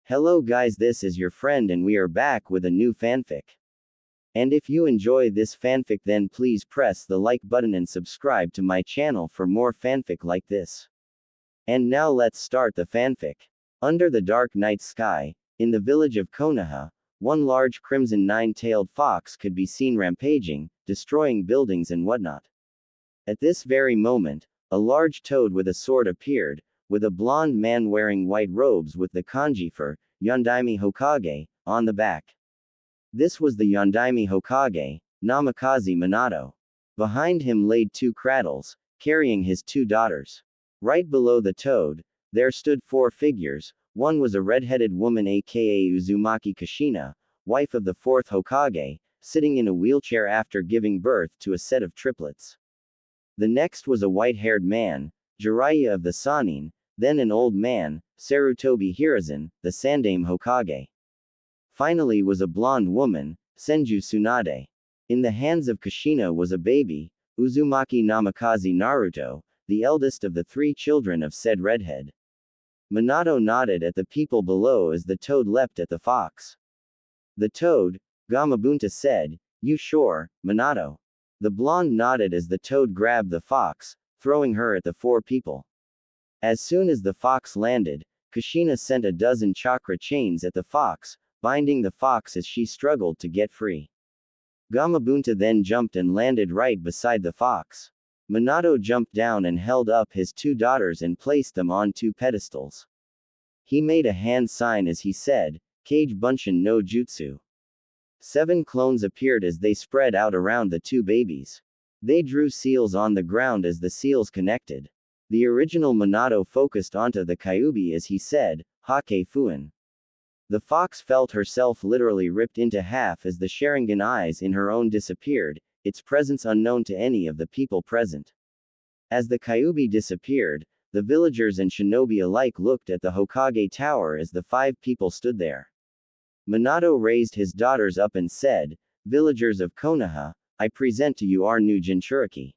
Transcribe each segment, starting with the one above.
Hello guys, this is your friend and we are back with a new fanfic. And if you enjoy this fanfic then please press the like button and subscribe to my channel for more fanfic like this. And now let's start the fanfic. Under the dark night sky, in the village of Konoha, one large crimson nine-tailed fox could be seen rampaging, destroying buildings and whatnot. At this very moment, a large toad with a sword appeared, with a blond man wearing white robes with the kanji for Yondaime Hokage on the back. This was the Yondaime Hokage, Namikaze Minato. Behind him laid two cradles, carrying his two daughters. Right below the toad, there stood four figures. One was a red-headed woman aka Uzumaki Kushina, wife of the fourth Hokage, sitting in a wheelchair after giving birth to a set of triplets. The next was a white-haired man, Jiraiya of the Sannin, then an old man, Sarutobi Hiruzen, the Sandaime Hokage. Finally was a blonde woman, Senju Tsunade. In the hands of Kushina was a baby, Uzumaki Namikaze Naruto, the eldest of the three children of said redhead. Minato nodded at the people below as the toad leapt at the fox. The toad, Gamabunta said, "You sure, Minato?" The blonde nodded as the toad grabbed the fox, throwing her at the four people. As soon as the fox landed, Kushina sent a dozen chakra chains at the fox, binding the fox as she struggled to get free. Gamabunta then jumped and landed right beside the fox. Minato jumped down and held up his two daughters and placed them on two pedestals. He made a hand sign as he said, "Kage Bunshin no Jutsu." 7 clones appeared as they spread out around the two babies. They drew seals on the ground as the seals connected. The original Minato focused onto the Kyuubi as he said, "Hake Fuin." The fox felt herself literally ripped into half as the Sharingan eyes in her own disappeared, its presence unknown to any of the people present. As the Kyuubi disappeared, the villagers and shinobi alike looked at the Hokage tower as the 5 people stood there. Minato raised his daughters up and said, "Villagers of Konoha, I present to you our new Jinchuriki.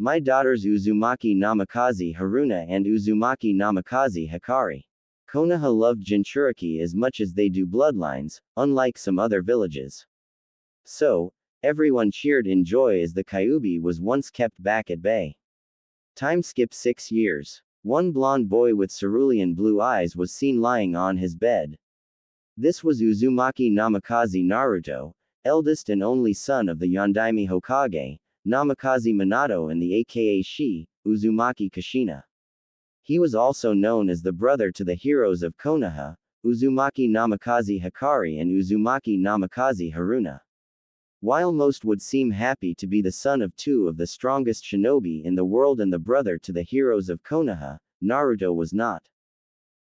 My daughters Uzumaki Namikaze Haruna and Uzumaki Namikaze Hikari. Konoha loved Jinchuriki as much as they do bloodlines, unlike some other villages." So, everyone cheered in joy as the Kyuubi was once kept back at bay. Time skip 6 years. One blonde boy with cerulean blue eyes was seen lying on his bed. This was Uzumaki Namikaze Naruto, eldest and only son of the Yondaime Hokage, Namikaze Minato and the aka Shi, Uzumaki Kushina. He was also known as the brother to the heroes of Konoha, Uzumaki Namikaze Hikari and Uzumaki Namikaze Haruna. While most would seem happy to be the son of 2 of the strongest shinobi in the world and the brother to the heroes of Konoha, Naruto was not.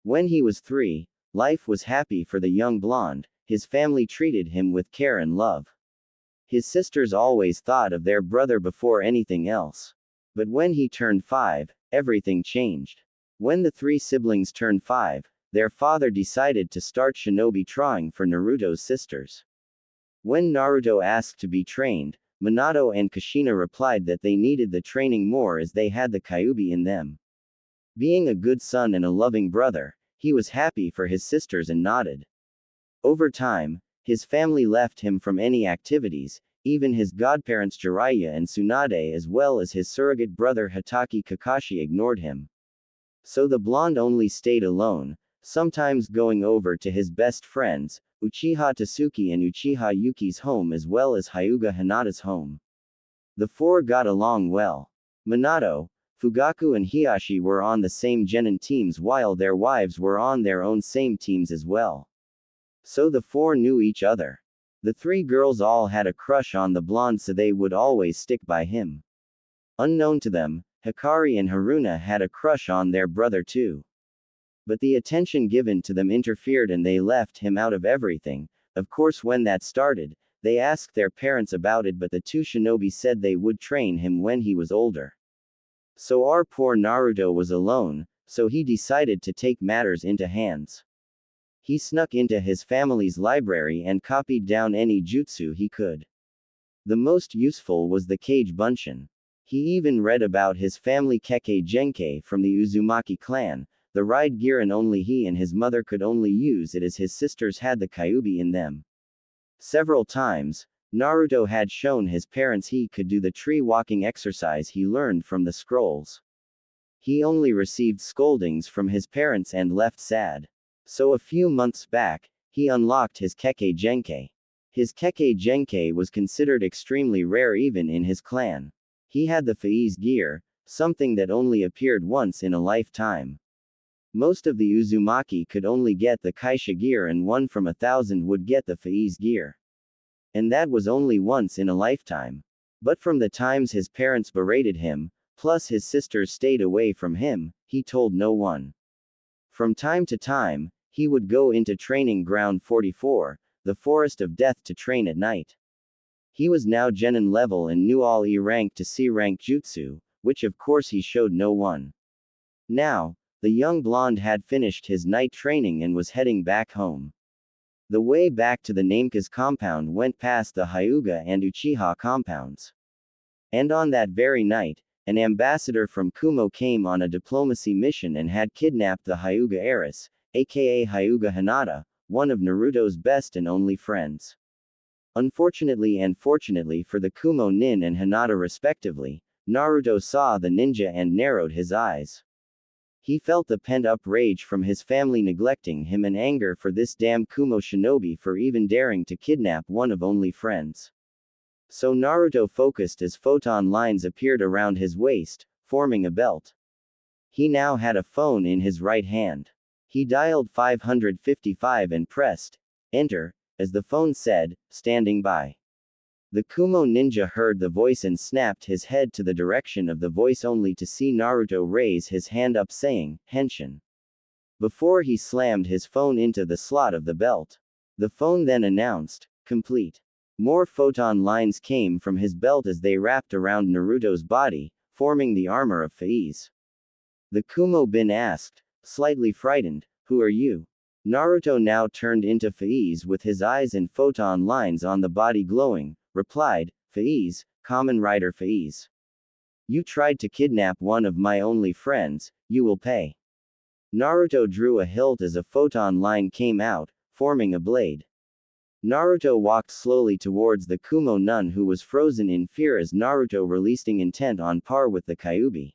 When he was 3, life was happy for the young blonde. His family treated him with care and love. His sisters always thought of their brother before anything else. But when he turned 5, everything changed. When the 3 siblings turned 5, their father decided to start shinobi training for Naruto's sisters. When Naruto asked to be trained, Minato and Kushina replied that they needed the training more as they had the Kyuubi in them. Being a good son and a loving brother, he was happy for his sisters and nodded. Over time, his family left him from any activities, even his godparents Jiraiya and Tsunade as well as his surrogate brother Hitaki Kakashi ignored him. So the blonde only stayed alone, sometimes going over to his best friends, Uchiha Tasuki and Uchiha Yuki's home as well as Hyuga Hinata's home. The 4 got along well. Minato, Fugaku and Hiashi were on the same genin teams while their wives were on their own same teams as well. So the 4 knew each other. The 3 girls all had a crush on the blonde so they would always stick by him. Unknown to them, Hikari and Haruna had a crush on their brother too. But the attention given to them interfered and they left him out of everything. Of course when that started, they asked their parents about it but the 2 shinobi said they would train him when he was older. So our poor Naruto was alone, so he decided to take matters into hands. He snuck into his family's library and copied down any jutsu he could. The most useful was the Kage Bunshin. He even read about his family Kekkei Genkai from the Uzumaki clan, the ride gear, and only he and his mother could only use it as his sisters had the Kyuubi in them. Several times, Naruto had shown his parents he could do the tree walking exercise he learned from the scrolls. He only received scoldings from his parents and left sad. So a few months back, he unlocked his Kekkei Genkei. His Kekkei Genkei was considered extremely rare even in his clan. He had the Faiz gear, something that only appeared once in a lifetime. Most of the Uzumaki could only get the Kaisha gear, and 1 from 1,000 would get the Faiz gear. And that was only once in a lifetime. But from the times his parents berated him, plus his sisters stayed away from him, he told no one. From time to time, he would go into training ground 44, the forest of death, to train at night. He was now Genin level and knew all E rank to C rank jutsu, which of course he showed no one. Now, the young blonde had finished his night training and was heading back home. The way back to the Namekaze compound went past the Hyuga and Uchiha compounds. And on that very night, an ambassador from Kumo came on a diplomacy mission and had kidnapped the Hyuga heiress, aka Hyuga Hinata, one of Naruto's best and only friends. Unfortunately and fortunately for the Kumo nin and Hinata respectively, Naruto saw the ninja and narrowed his eyes. He felt the pent-up rage from his family neglecting him and anger for this damn Kumo shinobi for even daring to kidnap one of only friends. So Naruto focused as photon lines appeared around his waist, forming a belt. He now had a phone in his right hand. He dialed 555 and pressed enter, as the phone said, standing by. The Kumo ninja heard the voice and snapped his head to the direction of the voice only to see Naruto raise his hand up saying, Henshin. Before he slammed his phone into the slot of the belt. The phone then announced, complete. More photon lines came from his belt as they wrapped around Naruto's body, forming the armor of Faiz. The Kumo bin asked, slightly frightened, who are you? Naruto, now turned into Faiz with his eyes and photon lines on the body glowing, replied, Faiz, Kamen Rider Faiz. You tried to kidnap one of my only friends, you will pay. Naruto drew a hilt as a photon line came out, forming a blade. Naruto walked slowly towards the Kumo nun who was frozen in fear as Naruto releasing intent on par with the Kyuubi.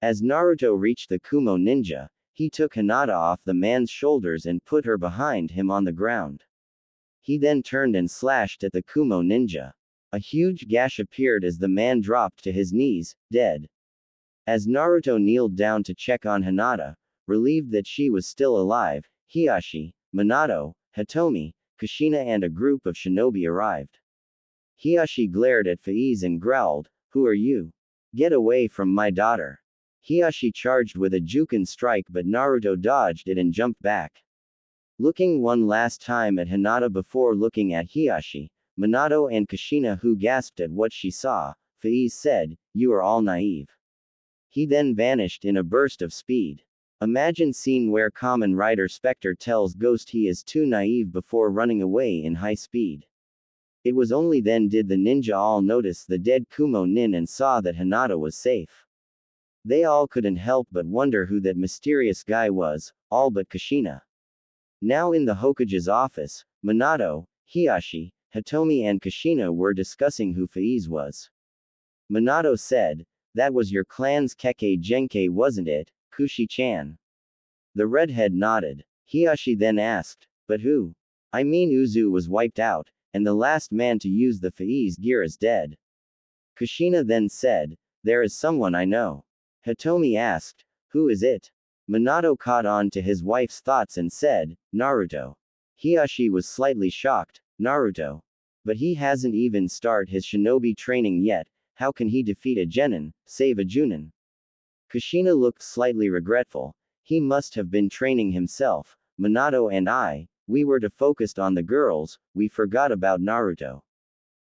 As Naruto reached the Kumo ninja, he took Hinata off the man's shoulders and put her behind him on the ground. He then turned and slashed at the Kumo ninja. A huge gash appeared as the man dropped to his knees, dead. As Naruto kneeled down to check on Hinata, relieved that she was still alive, Hiashi, Minato, Hitomi, Kushina and a group of shinobi arrived. Hiashi glared at Faiz and growled, who are you? Get away from my daughter. Hiashi charged with a Juken strike but Naruto dodged it and jumped back. Looking one last time at Hinata before looking at Hiashi, Minato and Kushina who gasped at what she saw, Faiz said, you are all naive. He then vanished in a burst of speed. Imagine scene where Kamen Rider Spectre tells Ghost he is too naive before running away in high speed. It was only then did the ninja all notice the dead Kumo nin and saw that Hinata was safe. They all couldn't help but wonder who that mysterious guy was, all but Kushina. Now in the Hokage's office, Minato, Hiashi, Hitomi and Kushina were discussing who Faiz was. Minato said, that was your clan's Kekkei Genkei wasn't it, Kushi-chan? The redhead nodded. Hiashi then asked, but who? I mean Uzu was wiped out, and the last man to use the Faiz gear is dead. Kushina then said, there is someone I know. Hitomi asked, who is it? Minato caught on to his wife's thoughts and said, Naruto. Hiashi was slightly shocked, Naruto. But he hasn't even started his shinobi training yet, how can he defeat a genin, save a junin? Kushina looked slightly regretful, he must have been training himself, Minato and I, we were too focused on the girls, we forgot about Naruto.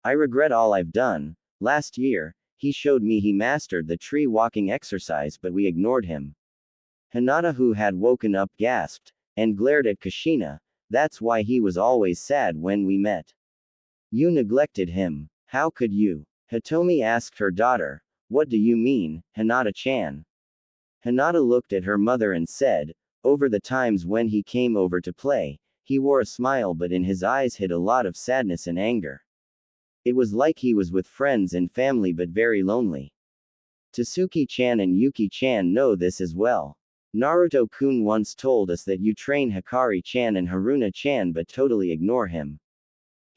I regret all I've done. Last year, he showed me he mastered the tree walking exercise but we ignored him. Hinata who had woken up gasped, and glared at Kushina, that's why he was always sad when we met. You neglected him, how could you? Hitomi asked her daughter, what do you mean, Hinata-chan? Hinata looked at her mother and said, over the times when he came over to play, he wore a smile but in his eyes hid a lot of sadness and anger. It was like he was with friends and family but very lonely. Tasuki-chan and Yuki-chan know this as well. Naruto-kun once told us that you train Hikari-chan and Haruna-chan but totally ignore him.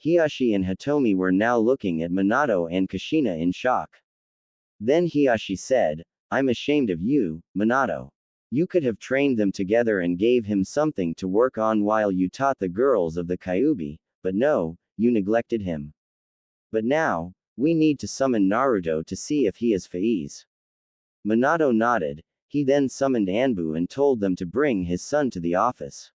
Hiyashi and Hitomi were now looking at Minato and Kushina in shock. Then Hiyashi said, I'm ashamed of you, Minato. You could have trained them together and gave him something to work on while you taught the girls of the Kyuubi, but no, you neglected him. But now, we need to summon Naruto to see if he is Faiz. Minato nodded. He then summoned Anbu and told them to bring his son to the office.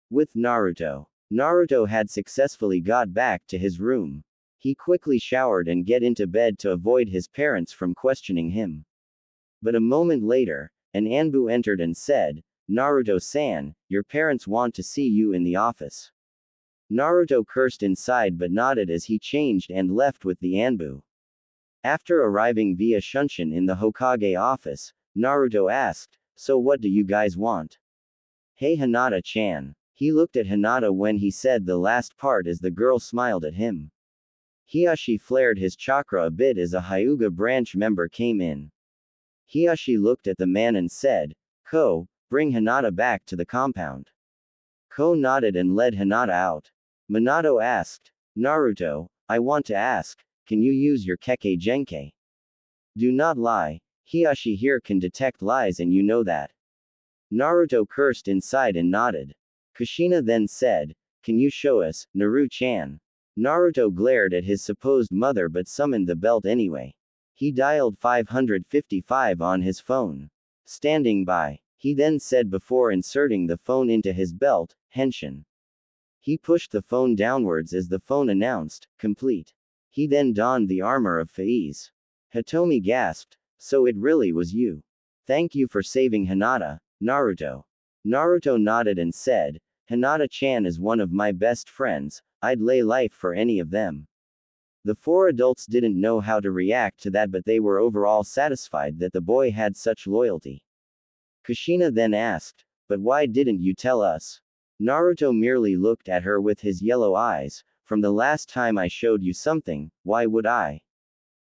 With Naruto. Naruto had successfully got back to his room. He quickly showered and get into bed to avoid his parents from questioning him. But a moment later, an Anbu entered and said, Naruto-san, your parents want to see you in the office. Naruto cursed inside but nodded as he changed and left with the Anbu. After arriving via Shunshin in the Hokage office, Naruto asked, so what do you guys want? Hey Hinata-chan. He looked at Hinata when he said the last part as the girl smiled at him. Hiyashi flared his chakra a bit as a Hyuga branch member came in. Hiyashi looked at the man and said, Ko, bring Hinata back to the compound. Ko nodded and led Hinata out. Minato asked, Naruto, I want to ask, can you use your Kekkei Genkai? Do not lie. Hiyashi here can detect lies and you know that. Naruto cursed inside and nodded. Kushina then said, can you show us, Naru-chan? Naruto glared at his supposed mother but summoned the belt anyway. He dialed 555 on his phone. Standing by, he then said before inserting the phone into his belt, Henshin. He pushed the phone downwards as the phone announced, complete. He then donned the armor of Faiz. Hitomi gasped, so it really was you. Thank you for saving Hinata, Naruto. Naruto nodded and said, Hinata-chan is one of my best friends, I'd lay life for any of them. The four adults didn't know how to react to that but they were overall satisfied that the boy had such loyalty. Kushina then asked, but why didn't you tell us? Naruto merely looked at her with his yellow eyes, from the last time I showed you something, why would I?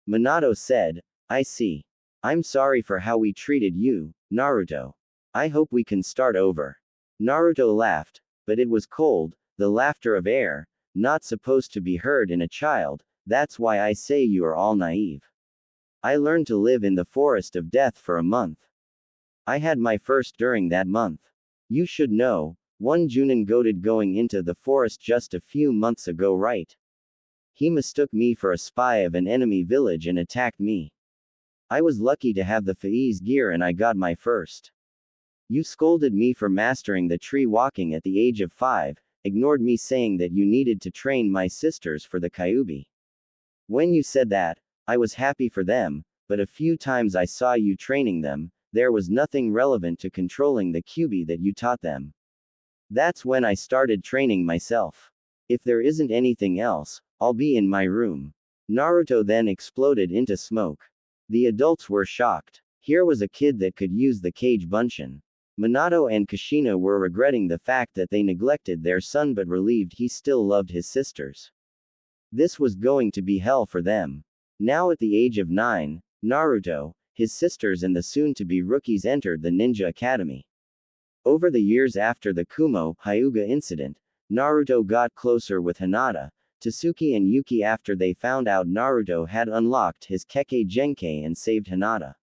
Minato said, I see. I'm sorry for how we treated you, Naruto. I hope we can start over. Naruto laughed, but it was cold, the laughter of air, not supposed to be heard in a child, that's why I say you are all naive. I learned to live in the forest of death for a month. I had my first during that month. You should know, one Junin goaded going into the forest just a few months ago, right? He mistook me for a spy of an enemy village and attacked me. I was lucky to have the Faiz gear and I got my first. You scolded me for mastering the tree walking at the age of 5, ignored me saying that you needed to train my sisters for the Kyuubi. When you said that, I was happy for them, but a few times I saw you training them, there was nothing relevant to controlling the Kyuubi that you taught them. That's when I started training myself. If there isn't anything else, I'll be in my room. Naruto then exploded into smoke. The adults were shocked. Here was a kid that could use the Kage Bunshin. Minato and Kushina were regretting the fact that they neglected their son but relieved he still loved his sisters. This was going to be hell for them. Now at the age of 9, Naruto, his sisters and the soon-to-be rookies entered the Ninja Academy. Over the years after the Kumo Hyuga incident, Naruto got closer with Hinata, Tasuki and Yuki after they found out Naruto had unlocked his Kekkei Genkai and saved Hinata.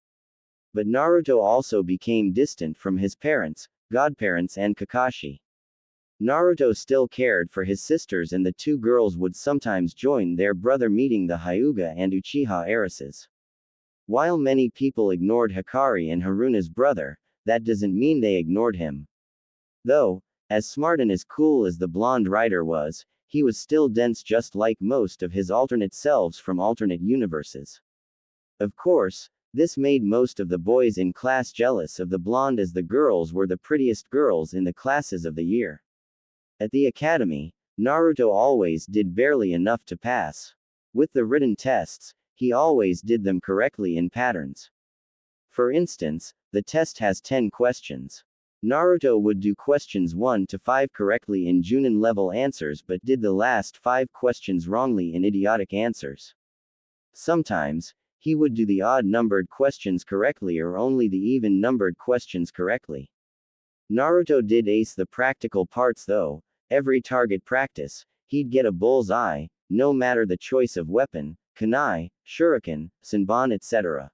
But Naruto also became distant from his parents, godparents and Kakashi. Naruto still cared for his sisters and the two girls would sometimes join their brother meeting the Hyuga and Uchiha heiresses. While many people ignored Hikari and Haruna's brother, that doesn't mean they ignored him. Though, as smart and as cool as the blonde writer was, he was still dense just like most of his alternate selves from alternate universes. Of course, this made most of the boys in class jealous of the blonde as the girls were the prettiest girls in the classes of the year. At the academy, Naruto always did barely enough to pass. With the written tests, he always did them correctly in patterns. For instance, The test has 10 questions. Naruto would do questions 1 to 5 correctly in Junin level answers but did the last 5 questions wrongly in idiotic answers. Sometimes, he would do the odd numbered questions correctly or only the even numbered questions correctly. Naruto did ace the practical parts though. Every target practice, he'd get a bull's eye, no matter the choice of weapon, kunai, shuriken, senbon etc.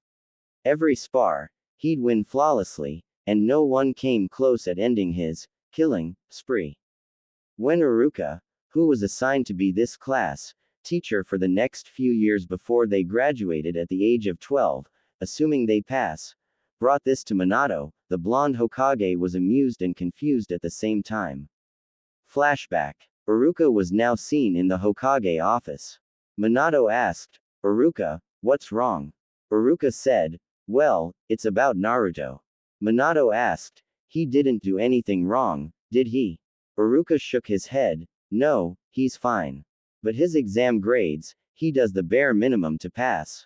Every spar, he'd win flawlessly, and no one came close at ending his killing spree. When Iruka, who was assigned to be this class teacher for the next few years before they graduated at the age of 12, assuming they pass, brought this to Minato, the blonde Hokage was amused and confused at the same time. Flashback. Iruka was now seen in the Hokage office. Minato asked, "Iruka, what's wrong?" Iruka said, "Well, it's about Naruto." Minato asked, "He didn't do anything wrong, did he?" Iruka shook his head, "No, he's fine. But his exam grades, he does the bare minimum to pass.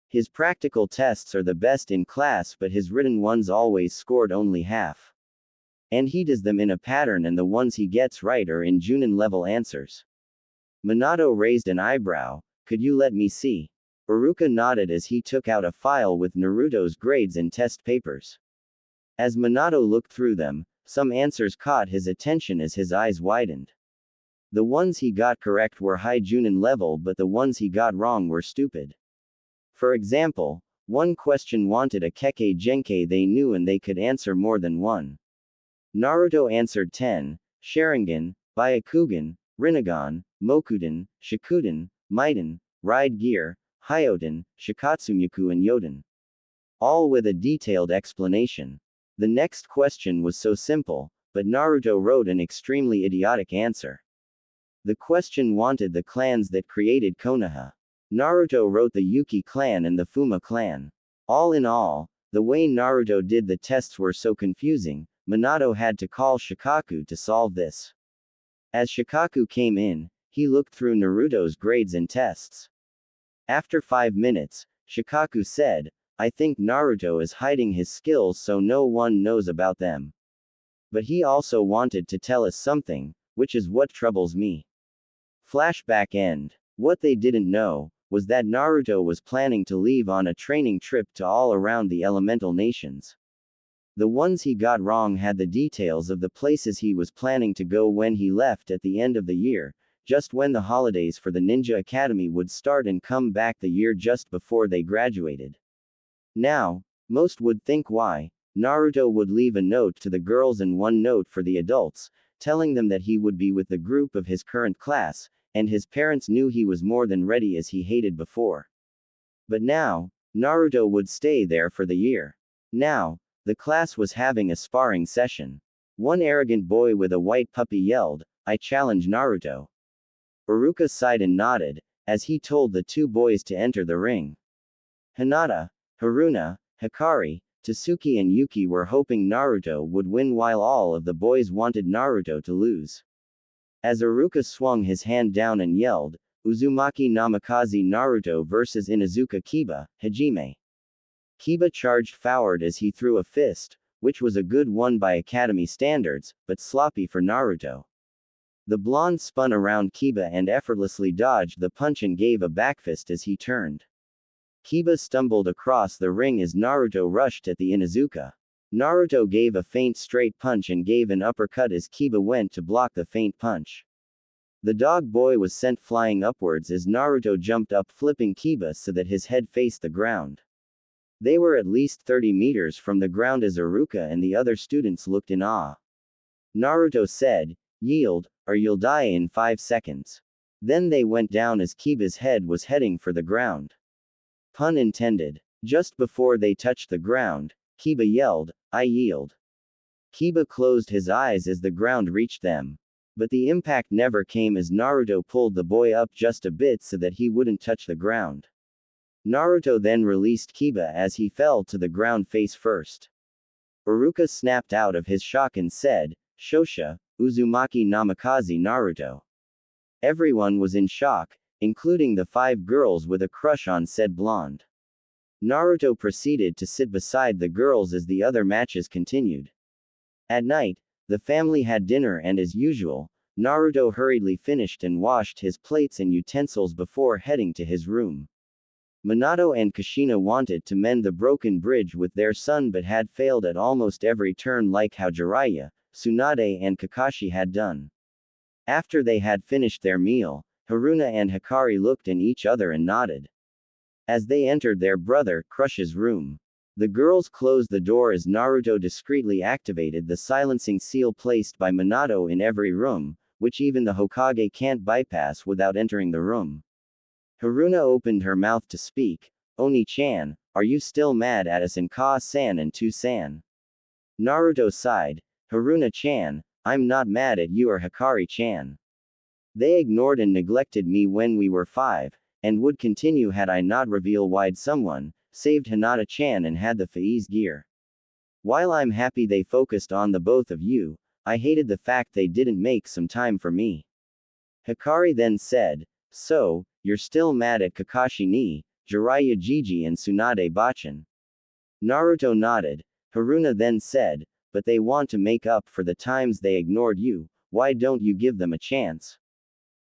His practical tests are the best in class but his written ones always scored only half. And he does them in a pattern and the ones he gets right are in Junin level answers." Minato raised an eyebrow, "Could you let me see?" Iruka nodded as he took out a file with Naruto's grades and test papers. As Minato looked through them, some answers caught his attention as his eyes widened. The ones he got correct were high Junin level but the ones he got wrong were stupid. For example, one question wanted a Kekkei Genkei they knew and they could answer more than one. Naruto answered 10, Sharingan, Byakugan, Rinnegan, Mokuden, Shikuden, Maiden, Ride Gear, Hyoten, Shikatsumyaku and Yoden. All with a detailed explanation. The next question was so simple, but Naruto wrote an extremely idiotic answer. The question wanted the clans that created Konoha. Naruto wrote the Yuki clan and the Fuma clan. All in all, the way Naruto did the tests were so confusing, Minato had to call Shikaku to solve this. As Shikaku came in, he looked through Naruto's grades and tests. After 5 minutes, Shikaku said, "I think Naruto is hiding his skills so no one knows about them. But he also wanted to tell us something, which is what troubles me." Flashback end. What they didn't know was that Naruto was planning to leave on a training trip to all around the elemental nations. The ones he got wrong had the details of the places he was planning to go when he left at the end of the year, just when the holidays for the Ninja Academy would start and come back the year just before they graduated. Now, most would think why Naruto would leave a note to the girls and one note for the adults, telling them that he would be with the group of his current class, and his parents knew he was more than ready as he hated before. But now, Naruto would stay there for the year. Now, the class was having a sparring session. One arrogant boy with a white puppy yelled, "I challenge Naruto." Iruka sighed and nodded, as he told the two boys to enter the ring. Hinata, Haruna, Hikari, Tasuki and Yuki were hoping Naruto would win while all of the boys wanted Naruto to lose. As Iruka swung his hand down and yelled, "Uzumaki Namikaze Naruto vs Inuzuka Kiba, Hajime." Kiba charged forward as he threw a fist, which was a good one by academy standards, but sloppy for Naruto. The blonde spun around Kiba and effortlessly dodged the punch and gave a backfist as he turned. Kiba stumbled across the ring as Naruto rushed at the Inuzuka. Naruto gave a feint straight punch and gave an uppercut as Kiba went to block the feint punch. The dog boy was sent flying upwards as Naruto jumped up, flipping Kiba so that his head faced the ground. They were at least 30 meters from the ground as Iruka and the other students looked in awe. Naruto said, "Yield, or you'll die in 5 seconds. Then they went down as Kiba's head was heading for the ground. Pun intended. Just before they touched the ground, Kiba yelled, "I yield." Kiba closed his eyes as the ground reached them. But the impact never came as Naruto pulled the boy up just a bit so that he wouldn't touch the ground. Naruto then released Kiba as he fell to the ground face first. Iruka snapped out of his shock and said, "Shosha, Uzumaki Namikaze Naruto." Everyone was in shock, including the 5 girls with a crush on said blonde. Naruto proceeded to sit beside the girls as the other matches continued. At night, the family had dinner and as usual, Naruto hurriedly finished and washed his plates and utensils before heading to his room. Minato and Kushina wanted to mend the broken bridge with their son but had failed at almost every turn like how Jiraiya, Tsunade and Kakashi had done. After they had finished their meal, Haruna and Hikari looked at each other and nodded. As they entered their brother, Crush's room, the girls closed the door as Naruto discreetly activated the silencing seal placed by Minato in every room, which even the Hokage can't bypass without entering the room. Haruna opened her mouth to speak. Oni-chan, are you still mad at us and Ka-san and Tu-san? Naruto sighed. Haruna-chan, I'm not mad at you or Hikari-chan. They ignored and neglected me when we were 5, and would continue had I not revealed why'd someone saved Hinata-chan and had the Faiz gear. While I'm happy they focused on the both of you, I hated the fact they didn't make some time for me. Hikari then said, so, you're still mad at Kakashi ni, Jiraiya Jiji and Tsunade Bachan. Naruto nodded. Haruna then said, but they want to make up for the times they ignored you, why don't you give them a chance?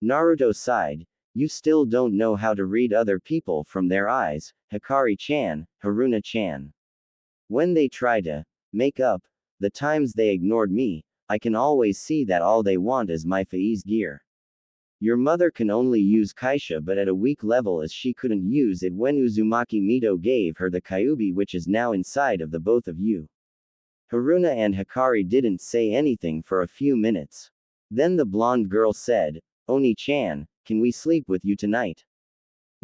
Naruto sighed. You still don't know how to read other people from their eyes, Hikari-chan, Haruna-chan. When they try to make up the times they ignored me, I can always see that all they want is my Faiz gear. Your mother can only use Kaisha but at a weak level as she couldn't use it when Uzumaki Mito gave her the Kyuubi which is now inside of the both of you. Haruna and Hikari didn't say anything for a few minutes. Then the blonde girl said, Oni-chan, can we sleep with you tonight?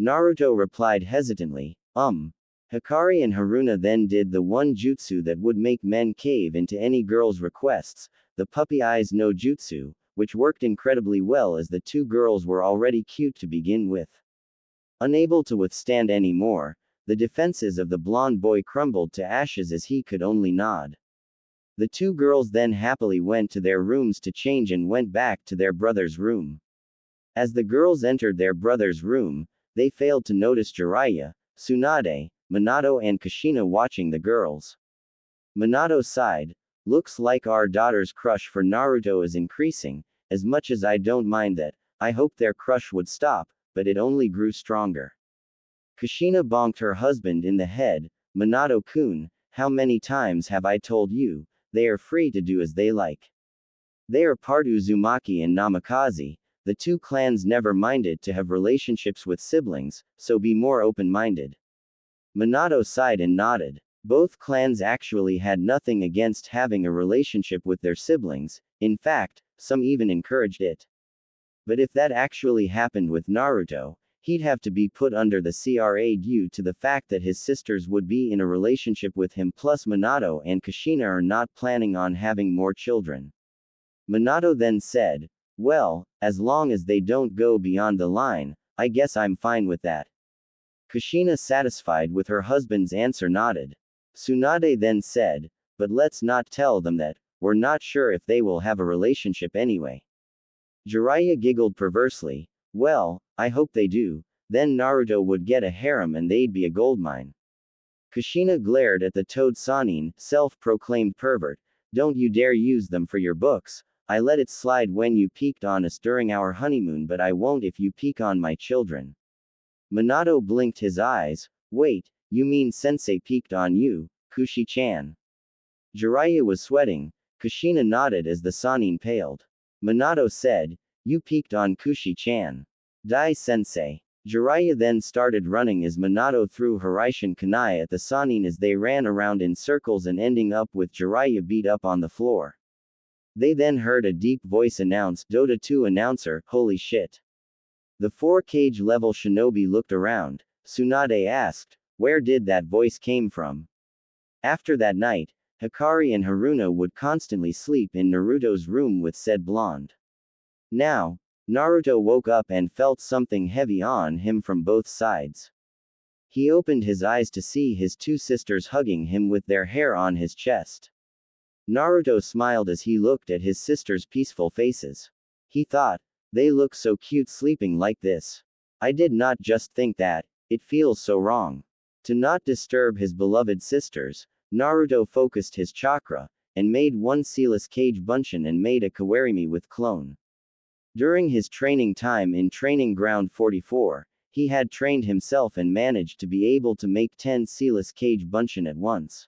Naruto replied hesitantly, Hikari and Haruna then did the one jutsu that would make men cave into any girl's requests, the puppy eyes no jutsu, which worked incredibly well as the two girls were already cute to begin with. Unable to withstand any more, the defenses of the blonde boy crumbled to ashes as he could only nod. The two girls then happily went to their rooms to change and went back to their brother's room. As the girls entered their brother's room, they failed to notice Jiraiya, Tsunade, Minato and Kushina watching the girls. Minato sighed. Looks like our daughter's crush for Naruto is increasing, as much as I don't mind that, I hoped their crush would stop, but it only grew stronger. Kushina bonked her husband in the head. Minato-kun, how many times have I told you, they are free to do as they like. They are part Uzumaki and Namikaze, the two clans never minded to have relationships with siblings, so be more open-minded. Minato sighed and nodded. Both clans actually had nothing against having a relationship with their siblings, in fact, some even encouraged it. But if that actually happened with Naruto, he'd have to be put under the CRA due to the fact that his sisters would be in a relationship with him plus Minato and Kushina are not planning on having more children. Minato then said, well, as long as they don't go beyond the line, I guess I'm fine with that. Kushina, satisfied with her husband's answer, nodded. Tsunade then said, but let's not tell them that, we're not sure if they will have a relationship anyway. Jiraiya giggled perversely, well, I hope they do, then Naruto would get a harem and they'd be a goldmine. Kushina glared at the toad Sanin, self-proclaimed pervert, don't you dare use them for your books, I let it slide when you peeked on us during our honeymoon but I won't if you peek on my children. Minato blinked his eyes, wait, you mean sensei peeked on you, Kushi-chan? Jiraiya was sweating. Kushina nodded as the Sanin paled. Minato said, you peeked on Kushi-chan. Dai-sensei. Jiraiya then started running as Minato threw Hiraishin Kunai at the Sanin as they ran around in circles and ending up with Jiraiya beat up on the floor. They then heard a deep voice announce, Dota 2 announcer, holy shit. The 4-cage level shinobi looked around. Tsunade asked, where did that voice came from? After that night, Hikari and Haruna would constantly sleep in Naruto's room with said blonde. Now, Naruto woke up and felt something heavy on him from both sides. He opened his eyes to see his two sisters hugging him with their hair on his chest. Naruto smiled as he looked at his sisters' peaceful faces. He thought, they look so cute sleeping like this. I did not just think that, it feels so wrong. To not disturb his beloved sisters, Naruto focused his chakra, and made one sealess kage bunshin and made a kawarimi with clone. During his training time in Training Ground 44, he had trained himself and managed to be able to make 10 sealess kage bunshin at once.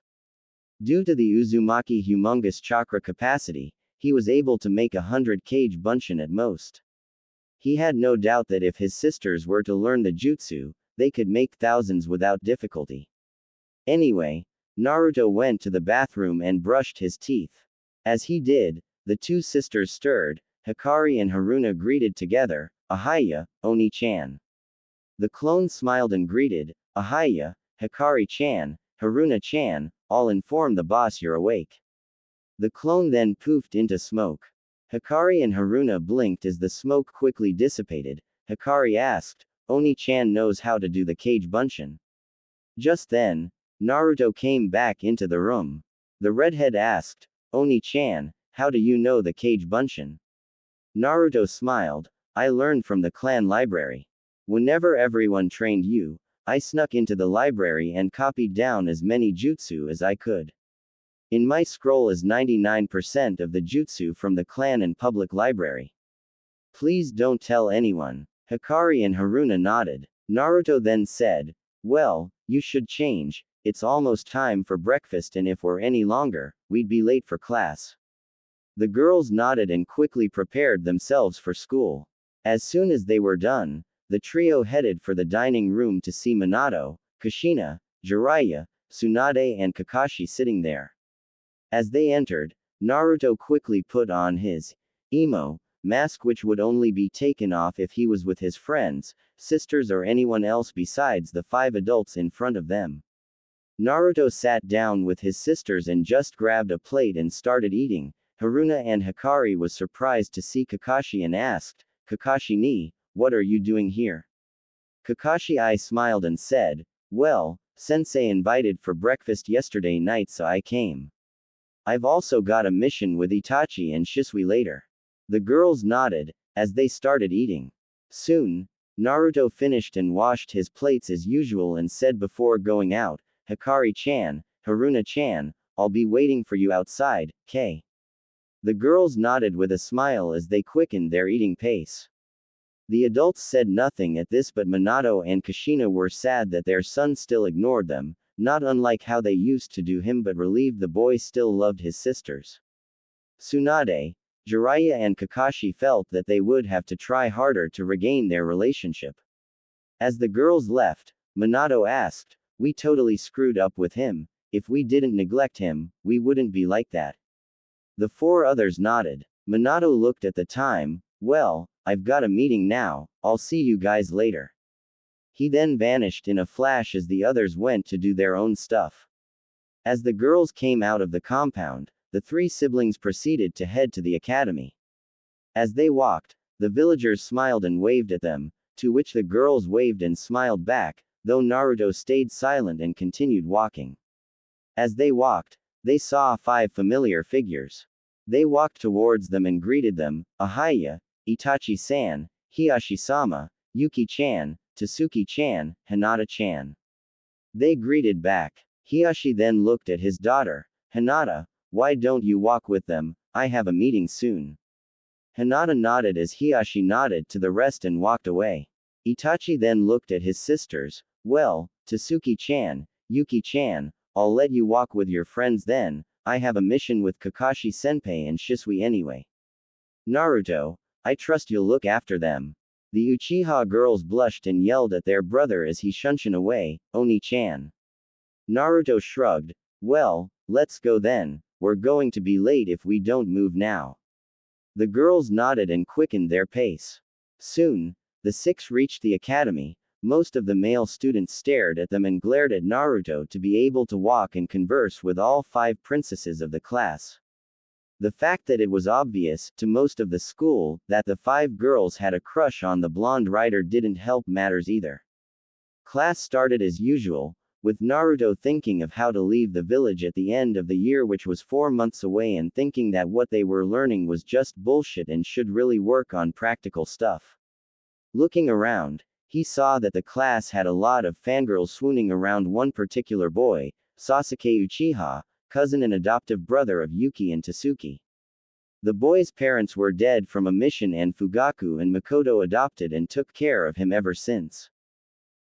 Due to the Uzumaki humongous chakra capacity, he was able to make 100 kage bunshin at most. He had no doubt that if his sisters were to learn the jutsu, they could make thousands without difficulty. Anyway, Naruto went to the bathroom and brushed his teeth. As he did, the two sisters stirred. Hikari and Haruna greeted together, "Ahaya, Oni-chan." The clone smiled and greeted, "Ahaya, Hikari-chan, Haruna-chan, I'll inform the boss you're awake." The clone then poofed into smoke. Hikari and Haruna blinked as the smoke quickly dissipated. Hikari asked, "Oni-chan knows how to do the kage bunshin." Just then, Naruto came back into the room. The redhead asked, "Oni-chan, how do you know the kage bunshin?" Naruto smiled, "I learned from the clan library. Whenever everyone trained you, I snuck into the library and copied down as many jutsu as I could. In my scroll is 99% of the jutsu from the clan and public library. Please don't tell anyone." Hikari and Haruna nodded. Naruto then said, "Well, you should change, it's almost time for breakfast and if we're any longer, we'd be late for class." The girls nodded and quickly prepared themselves for school. As soon as they were done, the trio headed for the dining room to see Minato, Kushina, Jiraiya, Tsunade and Kakashi sitting there. As they entered, Naruto quickly put on his emo mask, which would only be taken off if he was with his friends, sisters or anyone else besides the 5 adults in front of them. Naruto sat down with his sisters and just grabbed a plate and started eating. Haruna and Hikari was surprised to see Kakashi and asked, "Kakashi-ni, what are you doing here?" Kakashi smiled and said, "Well, Sensei invited for breakfast yesterday night so I came. I've also got a mission with Itachi and Shisui later." The girls nodded, as they started eating. Soon, Naruto finished and washed his plates as usual and said before going out, "Hikari-chan, Haruna-chan, I'll be waiting for you outside, K." The girls nodded with a smile as they quickened their eating pace. The adults said nothing at this, but Minato and Kushina were sad that their son still ignored them, not unlike how they used to do him, but relieved the boy still loved his sisters. Tsunade, Jiraiya and Kakashi felt that they would have to try harder to regain their relationship. As the girls left, Minato asked, "We totally screwed up with him. If we didn't neglect him, we wouldn't be like that." The 4 others nodded. Minato looked at the time, "Well, I've got a meeting now, I'll see you guys later." He then vanished in a flash as the others went to do their own stuff. As the girls came out of the compound, the 3 siblings proceeded to head to the academy. As they walked, the villagers smiled and waved at them, to which the girls waved and smiled back, though Naruto stayed silent and continued walking. As they walked, they saw 5 familiar figures. They walked towards them and greeted them, "Ahaya, Itachi-san, Hiyashi-sama, Yuki-chan, Tasuki-chan, Hinata-chan." They greeted back. Hiyashi then looked at his daughter, "Hinata, why don't you walk with them? I have a meeting soon." Hinata nodded as Hiyashi nodded to the rest and walked away. Itachi then looked at his sisters, "Well, Tasuki-chan, Yuki-chan, I'll let you walk with your friends then, I have a mission with Kakashi-senpai and Shisui anyway. Naruto, I trust you'll look after them." The Uchiha girls blushed and yelled at their brother as he shunshin away, "Oni-chan." Naruto shrugged, "Well, let's go then, we're going to be late if we don't move now." The girls nodded and quickened their pace. Soon, the 6 reached the academy. Most of the male students stared at them and glared at Naruto to be able to walk and converse with all 5 princesses of the class. The fact that it was obvious, to most of the school, that the 5 girls had a crush on the blonde rider didn't help matters either. Class started as usual, with Naruto thinking of how to leave the village at the end of the year, which was 4 months away, and thinking that what they were learning was just bullshit and should really work on practical stuff. Looking around, he saw that the class had a lot of fangirls swooning around one particular boy, Sasuke Uchiha, cousin and adoptive brother of Yuki and Tasuki. The boy's parents were dead from a mission and Fugaku and Makoto adopted and took care of him ever since.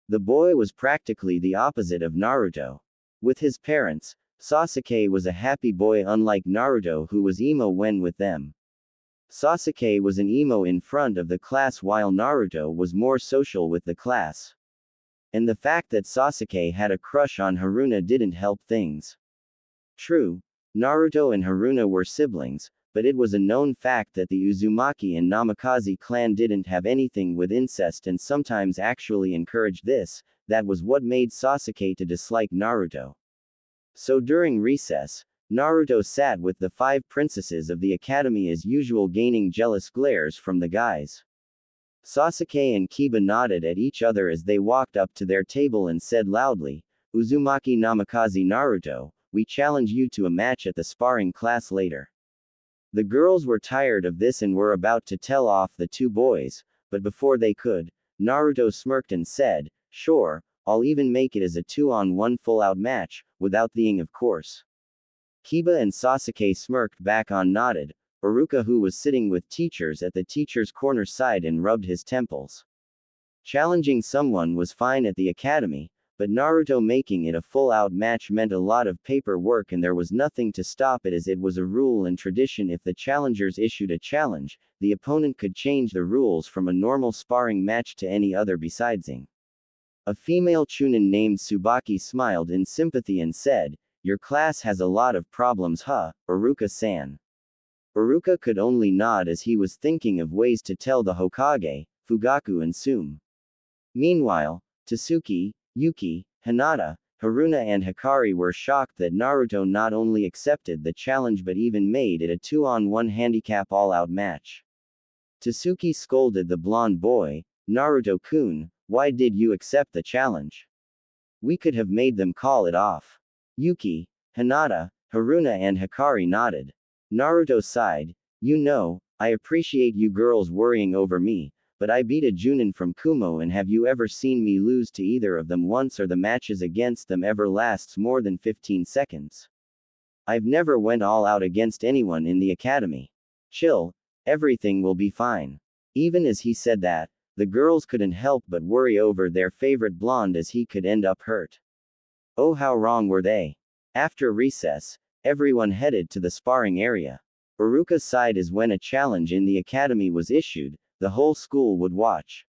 The boy was practically the opposite of Naruto. With his parents, Sasuke was a happy boy unlike Naruto who was emo when with them. Sasuke was an emo in front of the class while Naruto was more social with the class. And the fact that Sasuke had a crush on Haruna didn't help things. True, Naruto and Haruna were siblings, but it was a known fact that the Uzumaki and Namikaze clan didn't have anything with incest and sometimes actually encouraged this. That was what made Sasuke to dislike Naruto. So during recess, Naruto sat with the 5 princesses of the academy as usual, gaining jealous glares from the guys. Sasuke and Kiba nodded at each other as they walked up to their table and said loudly, "Uzumaki Namikaze Naruto, we challenge you to a match at the sparring class later." The girls were tired of this and were about to tell off the 2 boys, but before they could, Naruto smirked and said, "Sure, I'll even make it as a 2-on-1 full-out match, without the ing of course." Kiba and Sasuke smirked back on nodded. Iruka, who was sitting with teachers at the teacher's corner, sighed and rubbed his temples. Challenging someone was fine at the academy, but Naruto making it a full-out match meant a lot of paperwork and there was nothing to stop it as it was a rule and tradition. If the challengers issued a challenge, the opponent could change the rules from a normal sparring match to any other besides ing. A female chunin named Tsubaki smiled in sympathy and said, "Your class has a lot of problems, huh, Iruka-san?" Iruka could only nod as he was thinking of ways to tell the Hokage, Fugaku and Sume. Meanwhile, Tasuki, Yuki, Hinata, Haruna and Hikari were shocked that Naruto not only accepted the challenge but even made it a 2-on-1 handicap all-out match. Tasuki scolded the blonde boy, "Naruto-kun, why did you accept the challenge? We could have made them call it off." Yuki, Hinata, Haruna and Hikari nodded. Naruto sighed, "You know, I appreciate you girls worrying over me, but I beat a Junin from Kumo and have you ever seen me lose to either of them once or the matches against them ever lasts more than 15 seconds? I've never went all out against anyone in the academy. Chill, everything will be fine." Even as he said that, the girls couldn't help but worry over their favorite blonde as he could end up hurt. Oh, how wrong were they? After recess, everyone headed to the sparring area. Iruka sighed as when a challenge in the academy was issued, the whole school would watch.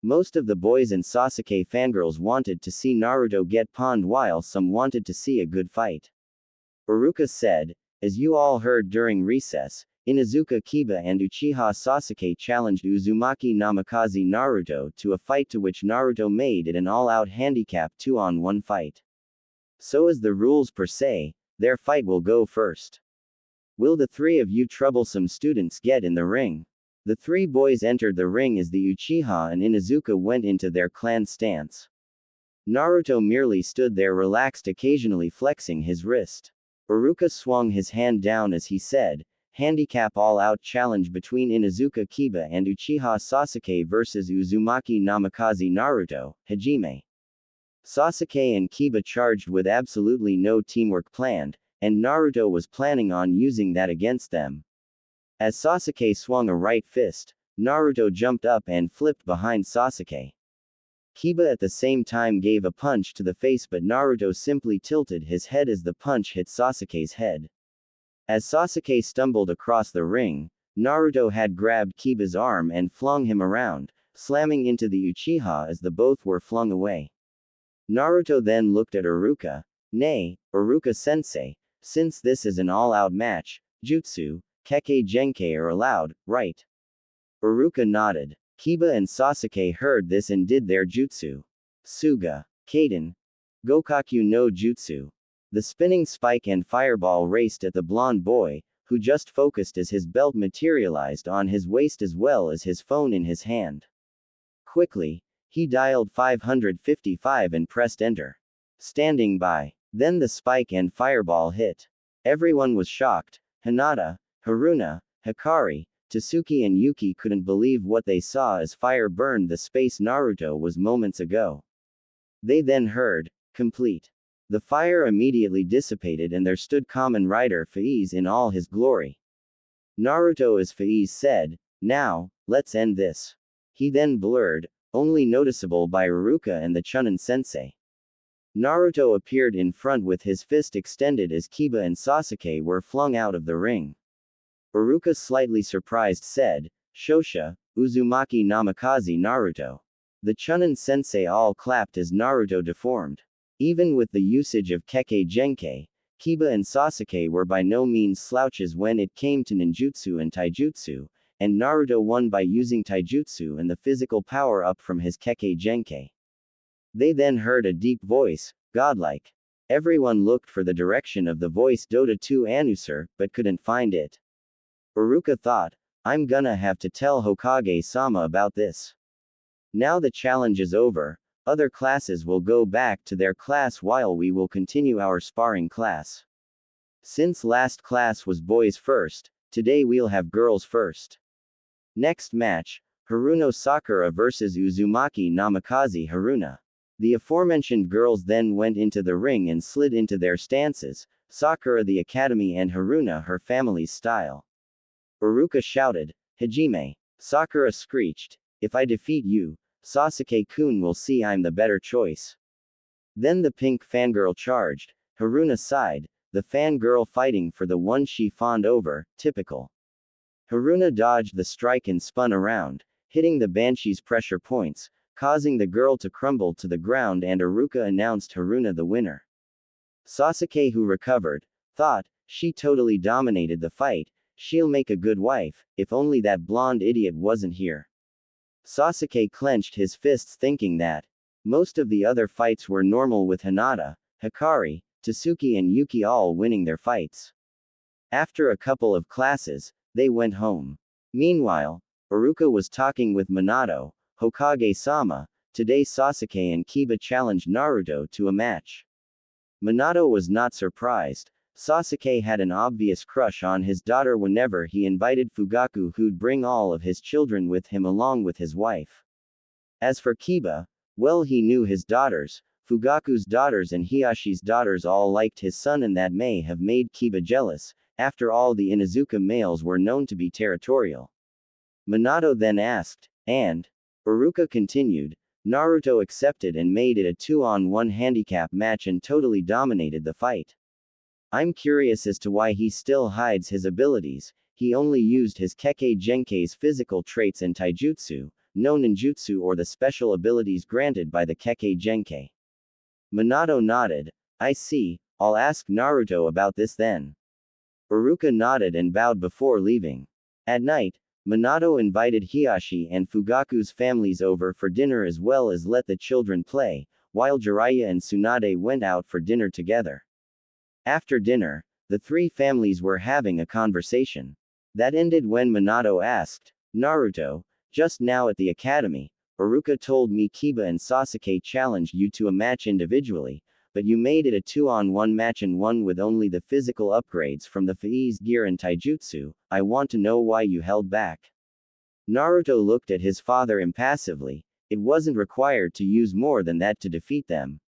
Most of the boys and Sasuke fangirls wanted to see Naruto get pawned while some wanted to see a good fight. Iruka said, "As you all heard during recess, Inuzuka Kiba and Uchiha Sasuke challenged Uzumaki Namikaze Naruto to a fight to which Naruto made it an all-out handicap 2-on-1 fight. So as the rules per se, their fight will go first. Will the 3 of you troublesome students get in the ring?" The 3 boys entered the ring as the Uchiha and Inuzuka went into their clan stance. Naruto merely stood there relaxed, occasionally flexing his wrist. Iruka swung his hand down as he said, "Handicap all-out challenge between Inuzuka Kiba and Uchiha Sasuke versus Uzumaki Namikaze Naruto, Hajime." Sasuke and Kiba charged with absolutely no teamwork planned, and Naruto was planning on using that against them. As Sasuke swung a right fist, Naruto jumped up and flipped behind Sasuke. Kiba at the same time gave a punch to the face, but Naruto simply tilted his head as the punch hit Sasuke's head. As Sasuke stumbled across the ring, Naruto had grabbed Kiba's arm and flung him around, slamming into the Uchiha as the both were flung away. Naruto then looked at Iruka. "Nay, Iruka-sensei, since this is an all-out match, jutsu, Kekkei Genkai are allowed, right?" Iruka nodded. Kiba and Sasuke heard this and did their jutsu. Suga, Kaden, Gokaku no Jutsu. The spinning spike and fireball raced at the blonde boy, who just focused as his belt materialized on his waist as well as his phone in his hand. Quickly, he dialed 555 and pressed enter. Standing by. Then the spike and fireball hit. Everyone was shocked. Hinata, Haruna, Hikari, Tasuki and Yuki couldn't believe what they saw as fire burned the space Naruto was moments ago. They then heard, complete. The fire immediately dissipated and there stood Kamen Rider Faiz in all his glory. Naruto, as Faiz said, "Now, let's end this." He then blurred, only noticeable by Iruka and the Chunin sensei. Naruto appeared in front with his fist extended as Kiba and Sasuke were flung out of the ring. Iruka, slightly surprised, said, "Shosha, Uzumaki Namikaze Naruto." The Chunin sensei all clapped as Naruto deformed. Even with the usage of Kekkei Genkai, Kiba and Sasuke were by no means slouches when it came to ninjutsu and taijutsu, and Naruto won by using taijutsu and the physical power-up from his Kekkei Genkai. They then heard a deep voice, godlike. Everyone looked for the direction of the voice Dota 2 Anusur, but couldn't find it. Iruka thought, "I'm gonna have to tell Hokage-sama about this." Now the challenge is over, other classes will go back to their class while we will continue our sparring class. Since last class was boys first, today we'll have girls first. Next match, Haruno Sakura vs Uzumaki Namikaze Haruna. The aforementioned girls then went into the ring and slid into their stances, Sakura the academy and Haruna her family's style. Iruka shouted, "Hajime." Sakura screeched, "If I defeat you, Sasuke-kun will see I'm the better choice." Then the pink fangirl charged. Haruna sighed, the fangirl fighting for the one she fawned over, typical. Haruna dodged the strike and spun around, hitting the Banshee's pressure points, causing the girl to crumble to the ground, and Iruka announced Haruna the winner. Sasuke, who recovered, thought, "She totally dominated the fight, she'll make a good wife, if only that blonde idiot wasn't here." Sasuke clenched his fists thinking that most of the other fights were normal with Hinata, Hikari, Tasuki and Yuki all winning their fights. After a couple of classes, they went home. Meanwhile, Iruka was talking with Minato, "Hokage-sama, today Sasuke and Kiba challenged Naruto to a match." Minato was not surprised. Sasuke had an obvious crush on his daughter whenever he invited Fugaku, who'd bring all of his children with him along with his wife. As for Kiba, well, he knew his daughters, Fugaku's daughters and Hiyashi's daughters all liked his son, and that may have made Kiba jealous. After all, the Inuzuka males were known to be territorial. Minato then asked, "And?" Iruka continued, "Naruto accepted and made it a 2-on-1 handicap match and totally dominated the fight. I'm curious as to why he still hides his abilities. He only used his Kekkei Genkai's physical traits and taijutsu, no ninjutsu or the special abilities granted by the Kekkei Genkai." Minato nodded. "I see, I'll ask Naruto about this then." Iruka nodded and bowed before leaving. At night, Minato invited Hiyashi and Fugaku's families over for dinner as well as let the children play, while Jiraiya and Tsunade went out for dinner together. After dinner, the three families were having a conversation. That ended when Minato asked, "Naruto, just now at the academy, Iruka told me Kiba and Sasuke challenged you to a match individually, but you made it a 2-on-1 match and won with only the physical upgrades from the Faiz gear and taijutsu. I want to know why you held back." Naruto looked at his father impassively. It wasn't required to use more than that to defeat them.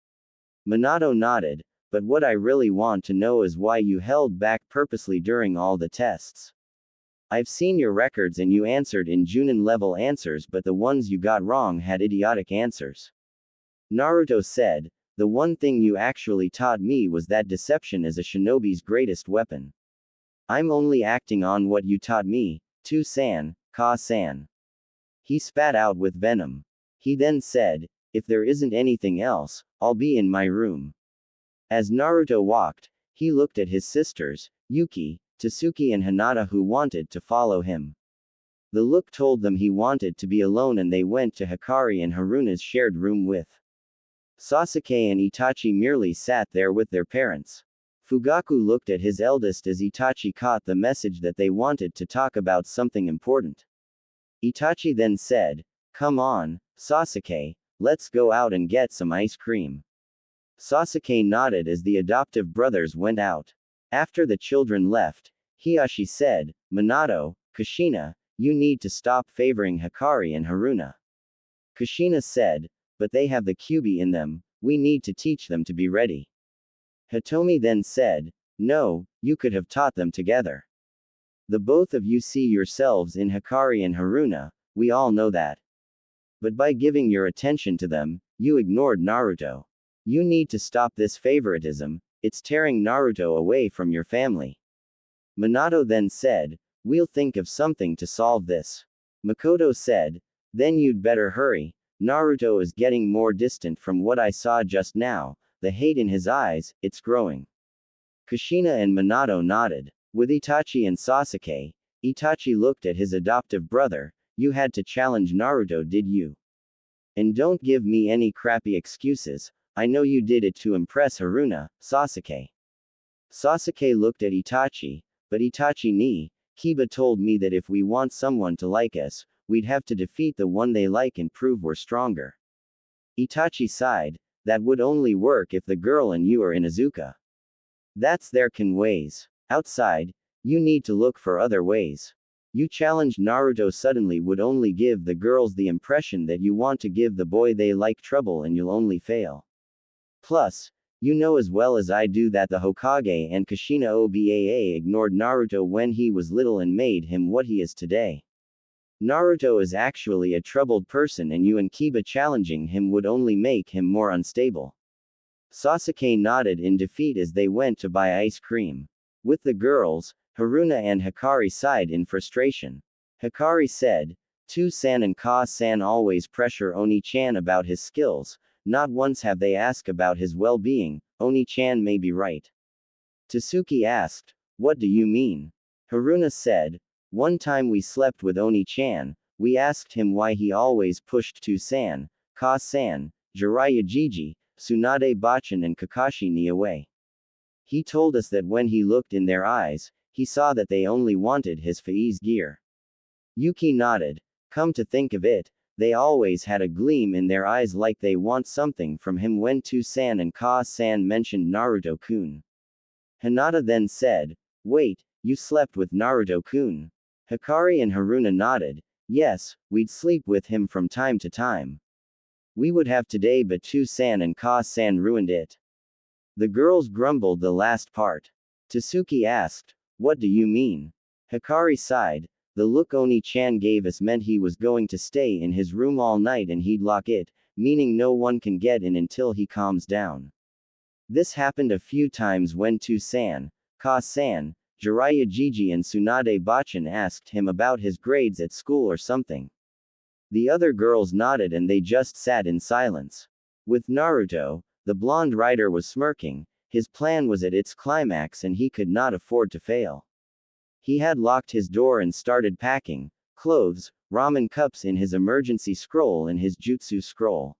Minato nodded. "But what I really want to know is why you held back purposely during all the tests. I've seen your records and you answered in Junin level answers, but the ones you got wrong had idiotic answers." Naruto said, "The one thing you actually taught me was that deception is a shinobi's greatest weapon. I'm only acting on what you taught me, to-san, ka-san." He spat out with venom. He then said, "If there isn't anything else, I'll be in my room." As Naruto walked, he looked at his sisters, Yuki, Tasuki and Hinata, who wanted to follow him. The look told them he wanted to be alone, and they went to Hikari and Haruna's shared room with Sasuke, and Itachi merely sat there with their parents. Fugaku looked at his eldest as Itachi caught the message that they wanted to talk about something important. Itachi then said, "Come on, Sasuke, let's go out and get some ice cream." Sasuke nodded as the adoptive brothers went out. After the children left, Hiyashi said, "Minato, Kushina, you need to stop favoring Hikari and Haruna. Kushina said, but they have the QB in them, we need to teach them to be ready. Hitomi then said, no, you could have taught them together. The both of you see yourselves in Hikari and Haruna, we all know that. But by giving your attention to them, you ignored Naruto. You need to stop this favoritism, it's tearing Naruto away from your family. Minato then said, we'll think of something to solve this. Makoto said, then you'd better hurry, Naruto is getting more distant from what I saw just now, the hate in his eyes, it's growing. Kushina and Minato nodded. With Itachi and Sasuke, Itachi looked at his adoptive brother, you had to challenge Naruto, did you? And don't give me any crappy excuses, I know you did it to impress Haruna, Sasuke. Sasuke looked at Itachi, but Itachi ni, Kiba told me that if we want someone to like us, we'd have to defeat the one they like and prove we're stronger. Itachi sighed, that would only work if the girl and you are in Izuka. That's their ways. Outside, you need to look for other ways. You challenged Naruto suddenly would only give the girls the impression that you want to give the boy they like trouble and you'll only fail. Plus, you know as well as I do that the Hokage and Kushina Obaa ignored Naruto when he was little and made him what he is today. Naruto is actually a troubled person and you and Kiba challenging him would only make him more unstable. Sasuke nodded in defeat as they went to buy ice cream. With the girls, Haruna and Hikari sighed in frustration. Hikari said, Tu-san and Ka-san always pressure Oni-chan about his skills, not once have they asked about his well-being, Oni-chan may be right. Tasuki asked, what do you mean? Haruna said, one time we slept with Oni-chan, we asked him why he always pushed Tu-san, Ka-san, Jiraiya Jiji, Tsunade Bachan and Kakashi ni away. He told us that when he looked in their eyes, he saw that they only wanted his Faiz gear. Yuki nodded. Come to think of it, they always had a gleam in their eyes like they want something from him when Tu-san and Ka-san mentioned Naruto-kun. Hinata then said, wait, you slept with Naruto-kun? Hikari and Haruna nodded. Yes, we'd sleep with him from time to time. We would have today but Tu-san and Ka-san ruined it. The girls grumbled the last part. Tasuki asked, what do you mean? Hikari sighed, the look Oni-chan gave us meant he was going to stay in his room all night and he'd lock it, meaning no one can get in until he calms down. This happened a few times when Tu-san, Ka-san, Jiraiya Jiji and Tsunade Bachan asked him about his grades at school or something. The other girls nodded and they just sat in silence. With Naruto, the blonde rider was smirking, his plan was at its climax and he could not afford to fail. He had locked his door and started packing clothes, ramen cups in his emergency scroll and his jutsu scroll.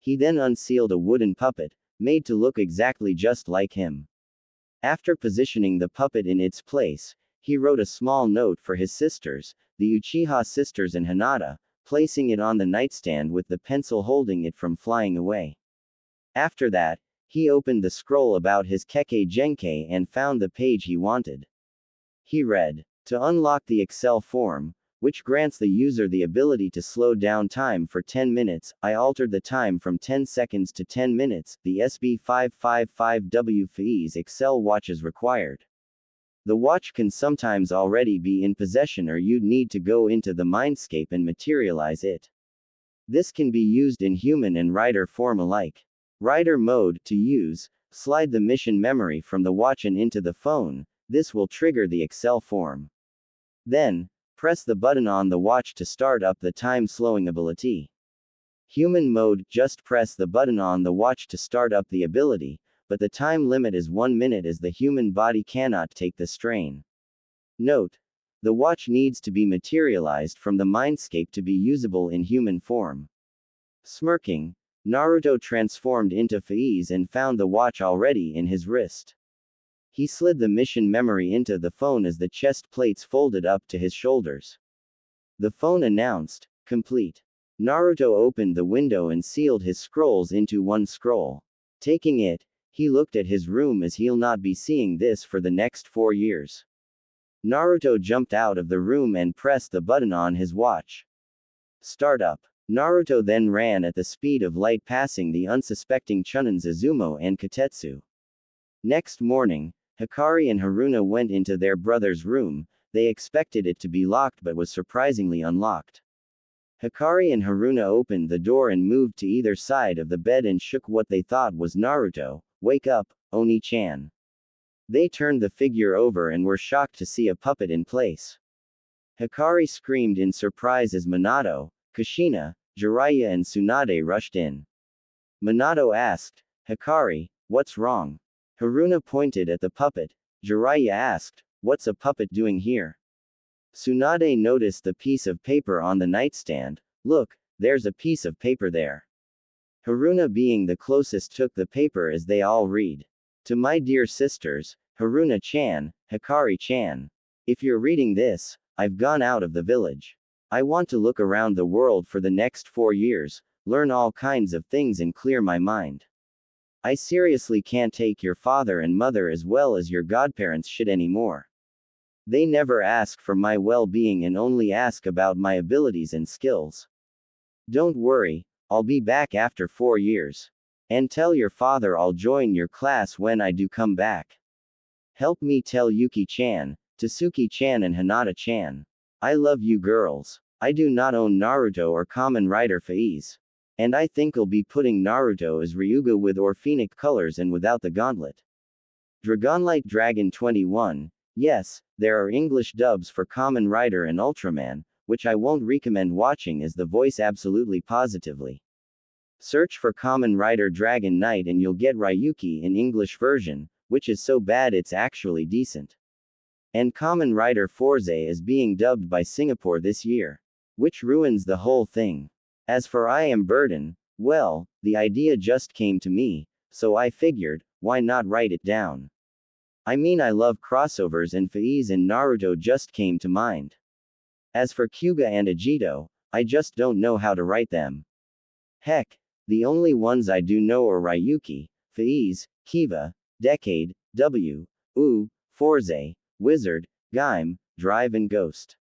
He then unsealed a wooden puppet, made to look exactly just like him. After positioning the puppet in its place, he wrote a small note for his sisters, the Uchiha sisters and Hinata, placing it on the nightstand with the pencil holding it from flying away. After that, he opened the scroll about his Kekkei Genkai and found the page he wanted. He read, to unlock the Excel form, which grants the user the ability to slow down time for 10 minutes, I altered the time from 10 seconds to 10 minutes, the SB555W Faiz Excel watch is required. The watch can sometimes already be in possession or you'd need to go into the mindscape and materialize it. This can be used in human and rider form alike. Rider mode, to use, slide the mission memory from the watch and into the phone, this will trigger the Excel form. Then, press the button on the watch to start up the time slowing ability. Human mode, just press the button on the watch to start up the ability, but the time limit is 1 minute as the human body cannot take the strain. Note: the watch needs to be materialized from the mindscape to be usable in human form. Smirking, Naruto transformed into Faiz and found the watch already in his wrist. He slid the mission memory into the phone as the chest plates folded up to his shoulders. The phone announced, complete. Naruto opened the window and sealed his scrolls into one scroll. Taking it, he looked at his room as he'll not be seeing this for the next 4 years. Naruto jumped out of the room and pressed the button on his watch. Start up. Naruto then ran at the speed of light, passing the unsuspecting Chunin Izumo and Kotetsu. Next morning, Hikari and Haruna went into their brother's room. They expected it to be locked but was surprisingly unlocked. Hikari and Haruna opened the door and moved to either side of the bed and shook what they thought was Naruto. Wake up, Oni-chan. They turned the figure over and were shocked to see a puppet in place. Hikari screamed in surprise as Minato, Kushina, Jiraiya and Tsunade rushed in. Minato asked, Hikari, what's wrong? Haruna pointed at the puppet. Jiraiya asked, what's a puppet doing here? Tsunade noticed the piece of paper on the nightstand. Look, there's a piece of paper there. Haruna, being the closest, took the paper as they all read. To my dear sisters, Haruna-chan, Hikari-chan. If you're reading this, I've gone out of the village. I want to look around the world for the next 4 years, learn all kinds of things and clear my mind. I seriously can't take your father and mother as well as your godparents shit anymore. They never ask for my well-being and only ask about my abilities and skills. Don't worry, I'll be back after 4 years. And tell your father I'll join your class when I do come back. Help me tell Yuki-chan, Tasuki-chan and Hinata-chan. I love you girls. I do not own Naruto or Kamen Rider Faiz. And I think I'll be putting Naruto as Ryuga with Orphenic colors and without the gauntlet. Dragonlight Dragon 21. Yes, there are English dubs for Kamen Rider and Ultraman, which I won't recommend watching as the voice absolutely positively. Search for Kamen Rider Dragon Knight and you'll get Ryuki in English version, which is so bad it's actually decent. And Kamen Rider Forze is being dubbed by Singapore this year. Which ruins the whole thing. As for I Am Burden, well, the idea just came to me, so I figured, why not write it down? I mean, I love crossovers and Faiz and Naruto just came to mind. As for Kyuga and Agito, I just don't know how to write them. Heck, the only ones I do know are Ryuki, Faiz, Kiva, Decade, W, U, Forze, Wizard, Gaim, Drive and Ghost.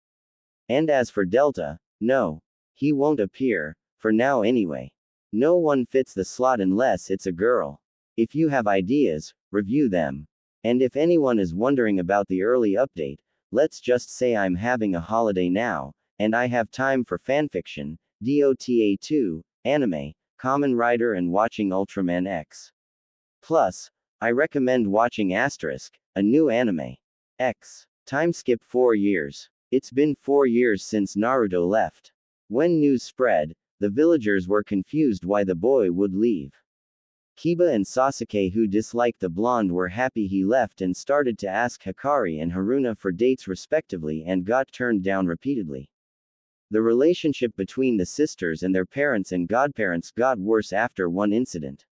And as for Delta, no. He won't appear, for now anyway. No one fits the slot unless it's a girl. If you have ideas, review them. And if anyone is wondering about the early update, let's just say I'm having a holiday now, and I have time for fanfiction, Dota 2, anime, Kamen Rider and watching Ultraman X. Plus, I recommend watching Asterisk, a new anime. X. Time skip 4 years. It's been 4 years since Naruto left. When news spread, the villagers were confused why the boy would leave. Kiba and Sasuke, who disliked the blonde, were happy he left and started to ask Hikari and Haruna for dates respectively and got turned down repeatedly. The relationship between the sisters and their parents and godparents got worse after one incident.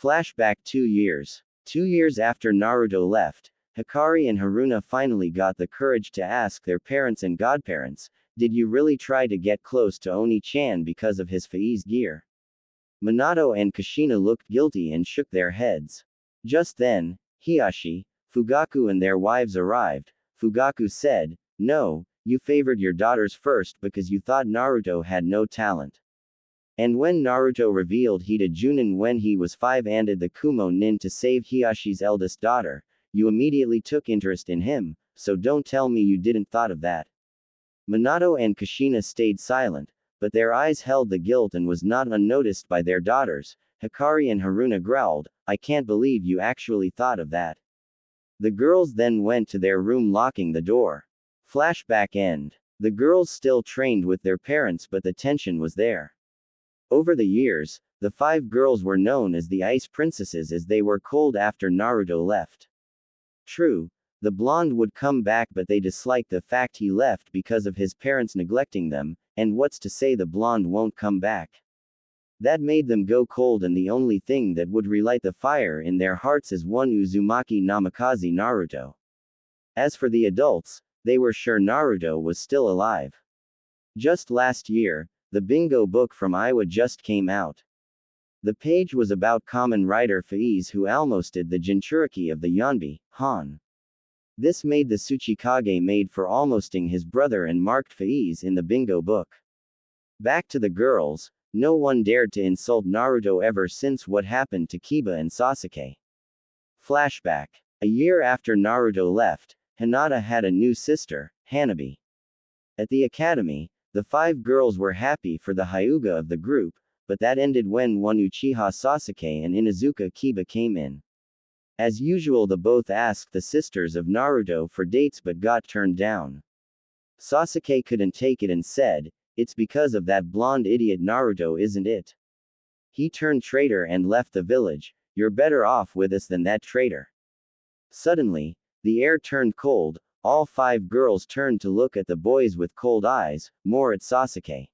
Flashback 2 years. 2 years after Naruto left, Hikari and Haruna finally got the courage to ask their parents and godparents, did you really try to get close to Oni-chan because of his Faiz gear? Minato and Kushina looked guilty and shook their heads. Just then, Hiashi, Fugaku and their wives arrived. Fugaku said, no, you favored your daughters first because you thought Naruto had no talent. And when Naruto revealed he did Junin when he was 5 and did the Kumo Nin to save Hiashi's eldest daughter, you immediately took interest in him, so don't tell me you didn't thought of that. Minato and Kushina stayed silent, but their eyes held the guilt and was not unnoticed by their daughters. Hikari and Haruna growled, I can't believe you actually thought of that. The girls then went to their room locking the door. Flashback end. The girls still trained with their parents but the tension was there. Over the years, the 5 girls were known as the Ice Princesses as they were cold after Naruto left. True, the blonde would come back but they disliked the fact he left because of his parents neglecting them, and what's to say the blonde won't come back? That made them go cold and the only thing that would relight the fire in their hearts is one Uzumaki Namikaze Naruto. As for the adults, they were sure Naruto was still alive. Just last year, the bingo book from Iowa just came out. The page was about Kamen Rider Faiz who almost did the Jinchuriki of the Yonbi, Han. This made the Tsuchikage made for almosting his brother and marked Faiz in the bingo book. Back to the girls, no one dared to insult Naruto ever since what happened to Kiba and Sasuke. Flashback. A year after Naruto left, Hinata had a new sister, Hanabi. At the academy, the 5 girls were happy for the Hyuga of the group, but that ended when one Uchiha Sasuke and Inuzuka Kiba came in. As usual, the both asked the sisters of Naruto for dates but got turned down. Sasuke couldn't take it and said, "It's because of that blonde idiot Naruto, isn't it? He turned traitor and left the village. You're better off with us than that traitor." Suddenly, the air turned cold. All 5 girls turned to look at the boys with cold eyes, more at Sasuke.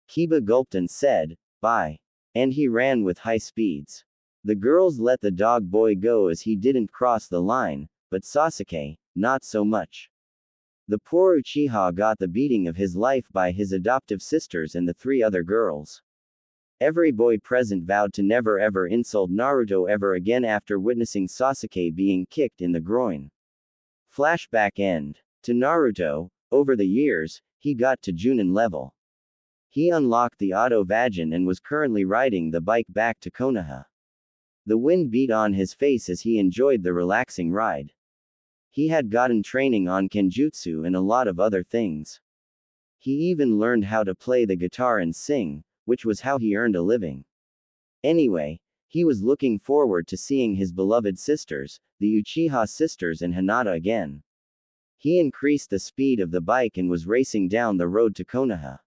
Kiba gulped and said, "Bye." And he ran with high speeds. The girls let the dog boy go as he didn't cross the line, but Sasuke, not so much. The poor Uchiha got the beating of his life by his adoptive sisters and the 3 other girls. Every boy present vowed to never ever insult Naruto ever again after witnessing Sasuke being kicked in the groin. Flashback end. To Naruto, over the years, he got to Junin level. He unlocked the Auto Vajin and was currently riding the bike back to Konoha. The wind beat on his face as he enjoyed the relaxing ride. He had gotten training on Kenjutsu and a lot of other things. He even learned how to play the guitar and sing, which was how he earned a living. Anyway, he was looking forward to seeing his beloved sisters, the Uchiha sisters and Hinata again. He increased the speed of the bike and was racing down the road to Konoha.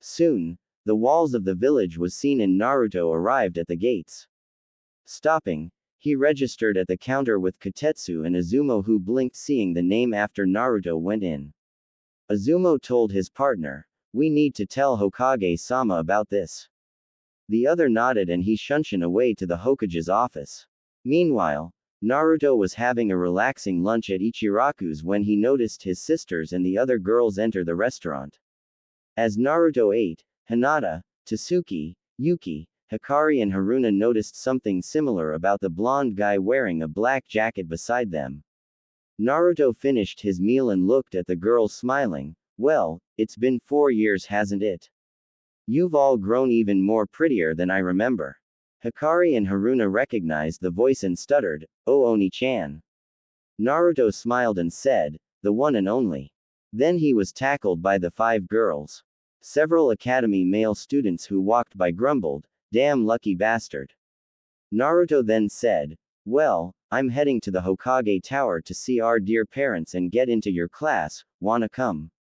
Soon, the walls of the village was seen and Naruto arrived at the gates. Stopping, he registered at the counter with Kotetsu and Izumo, who blinked seeing the name after Naruto went in. Izumo told his partner, "We need to tell Hokage-sama about this." The other nodded and he shunshin away to the Hokage's office. Meanwhile, Naruto was having a relaxing lunch at Ichiraku's when he noticed his sisters and the other girls enter the restaurant. As Naruto ate, Hinata, Tsuki, Yuki, Hikari and Haruna noticed something similar about the blonde guy wearing a black jacket beside them. Naruto finished his meal and looked at the girls smiling. "Well, it's been 4 years, hasn't it? You've all grown even more prettier than I remember." Hikari and Haruna recognized the voice and stuttered, "Oh, Oni-chan." Naruto smiled and said, "The one and only." Then he was tackled by the 5 girls. Several academy male students who walked by grumbled, "Damn lucky bastard." Naruto then said, "Well, I'm heading to the Hokage Tower to see our dear parents and get into your class, wanna come?"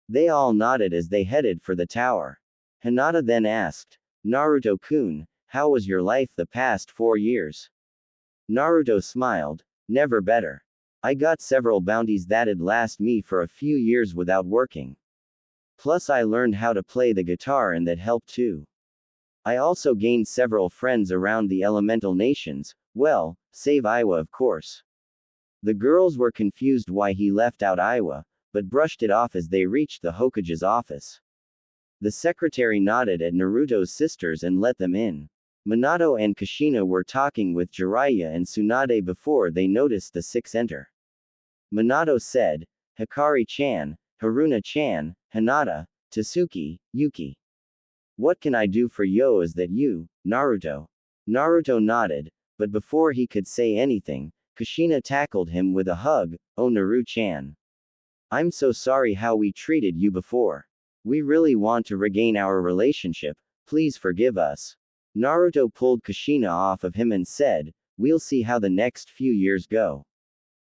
They all nodded as they headed for the tower. Hinata then asked, "Naruto-kun, how was your life the past 4 years?" Naruto smiled, "Never better. I got several bounties that'd last me for a few years without working. Plus I learned how to play the guitar and that helped too. I also gained several friends around the elemental nations, well, save Iwa of course." The girls were confused why he left out Iwa, but brushed it off as they reached the Hokage's office. The secretary nodded at Naruto's sisters and let them in. Minato and Kushina were talking with Jiraiya and Tsunade before they noticed the 6 enter. Minato said, "Hikari-chan, Haruna-chan, Hinata, Tsuki, Yuki. What can I do for yo? Is that you, Naruto?" Naruto nodded, but before he could say anything, Kushina tackled him with a hug. "Oh, Naru-chan. I'm so sorry how we treated you before. We really want to regain our relationship, please forgive us." Naruto pulled Kushina off of him and said, "We'll see how the next few years go.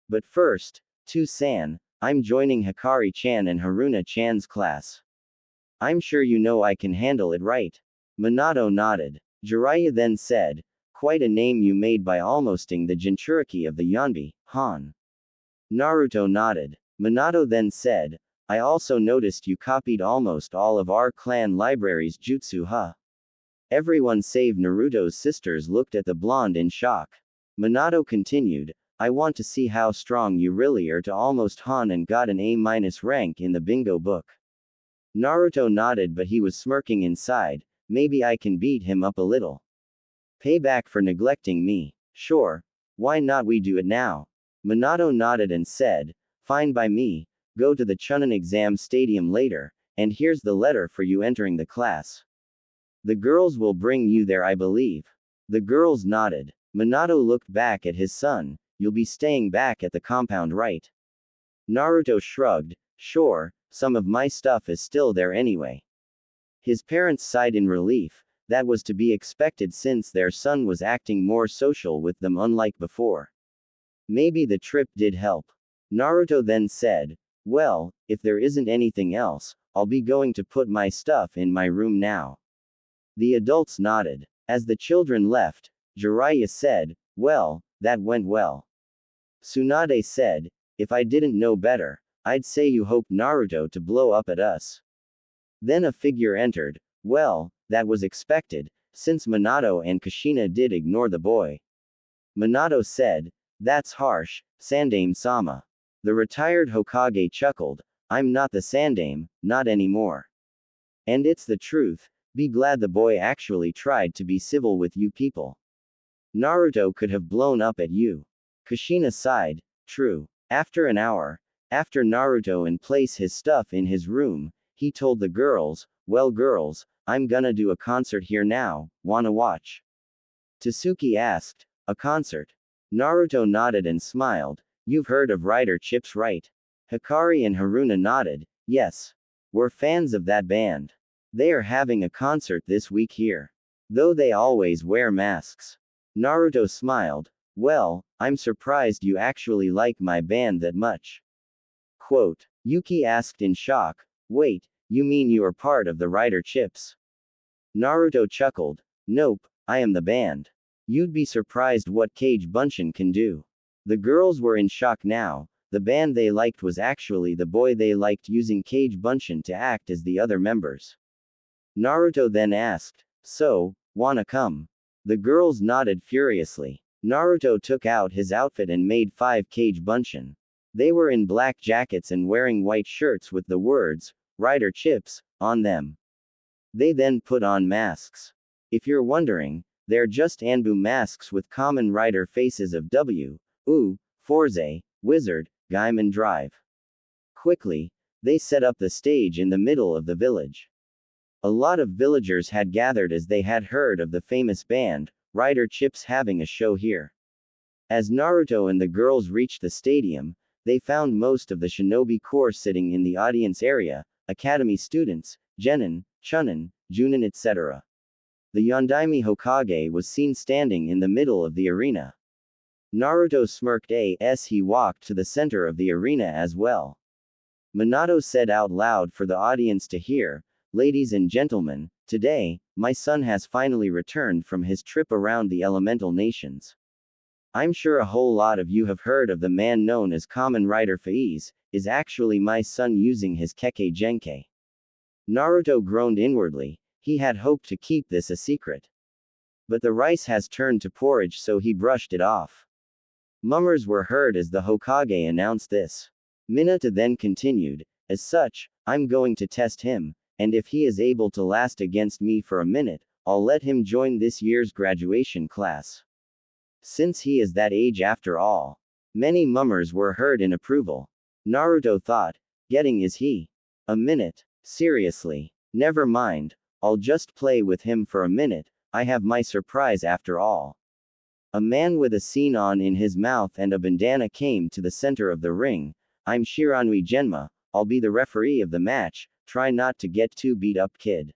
But first, To-san, I'm joining Hikari-chan and Haruna-chan's class. I'm sure you know I can handle it, right?" Minato nodded. Jiraiya then said, "Quite a name you made by almosting the Jinchuriki of the Yonbi, Han." Naruto nodded. Minato then said, "I also noticed you copied almost all of our clan library's jutsu, huh?" Everyone save Naruto's sisters looked at the blonde in shock. Minato continued, "I want to see how strong you really are to almost Han and got an A- rank in the bingo book." Naruto nodded, but he was smirking inside. "Maybe I can beat him up a little. Payback for neglecting me. Sure. Why not we do it now?" Minato nodded and said, "Fine by me, go to the Chunin exam stadium later, and here's the letter for you entering the class. The girls will bring you there, I believe." The girls nodded. Minato looked back at his son. "You'll be staying back at the compound, right?" Naruto shrugged. "Sure, some of my stuff is still there anyway." His parents sighed in relief. That was to be expected since their son was acting more social with them unlike before. Maybe the trip did help. Naruto then said, "Well, if there isn't anything else, I'll be going to put my stuff in my room now." The adults nodded. As the children left, Jiraiya said, "Well, that went well." Tsunade said, "If I didn't know better, I'd say you hoped Naruto to blow up at us." Then a figure entered. Well, that was expected, since Minato and Kushina did ignore the boy. Minato said, "That's harsh, Sandaime-sama." The retired Hokage chuckled. "I'm not the Sandaime, not anymore. And it's the truth. Be glad the boy actually tried to be civil with you people. Naruto could have blown up at you." Kushina sighed. "True." After an hour, after Naruto and place his stuff in his room, he told the girls, "Well girls, I'm gonna do a concert here now, wanna watch?" Tasuki asked, "A concert?" Naruto nodded and smiled. "You've heard of Rider Chips, right?" Hikari and Haruna nodded. "Yes. We're fans of that band. They are having a concert this week here. Though they always wear masks." Naruto smiled. "Well, I'm surprised you actually like my band that much." Quote. Yuki asked in shock, "Wait, you mean you are part of the Rider Chips?" Naruto chuckled. "Nope, I am the band. You'd be surprised what Kage Bunshin can do." The girls were in shock now. The band they liked was actually the boy they liked, using Kage Bunshin to act as the other members. Naruto then asked, "So, wanna come?" The girls nodded furiously. Naruto took out his outfit and made 5 Kage Bunshin. They were in black jackets and wearing white shirts with the words, "Rider Chips," on them. They then put on masks. If you're wondering, they're just Anbu masks with common rider faces of W, U, Forze, Wizard, Gaimon Drive. Quickly, they set up the stage in the middle of the village. A lot of villagers had gathered as they had heard of the famous band, Rider Chips, having a show here. As Naruto and the girls reached the stadium, they found most of the shinobi corps sitting in the audience area, academy students, genin, chunin, junin, etc. The Yondaime Hokage was seen standing in the middle of the arena. Naruto smirked as he walked to the center of the arena as well. Minato said out loud for the audience to hear, "Ladies and gentlemen, today, my son has finally returned from his trip around the elemental nations. I'm sure a whole lot of you have heard of the man known as Kamen Rider Faiz, is actually my son using his Kekkei Genkai." Naruto groaned inwardly. He had hoped to keep this a secret. But the rice has turned to porridge, so he brushed it off. Mummers were heard as the Hokage announced this. Minato then continued, "As such, I'm going to test him, and if he is able to last against me for a minute, I'll let him join this year's graduation class. Since he is that age after all." Many mummers were heard in approval. Naruto thought, "Getting is he? A minute? Seriously? Never mind, I'll just play with him for a minute, I have my surprise after all." A man with a scene on in his mouth and a bandana came to the center of the ring. "I'm Shiranui Genma, I'll be the referee of the match, try not to get too beat up, kid."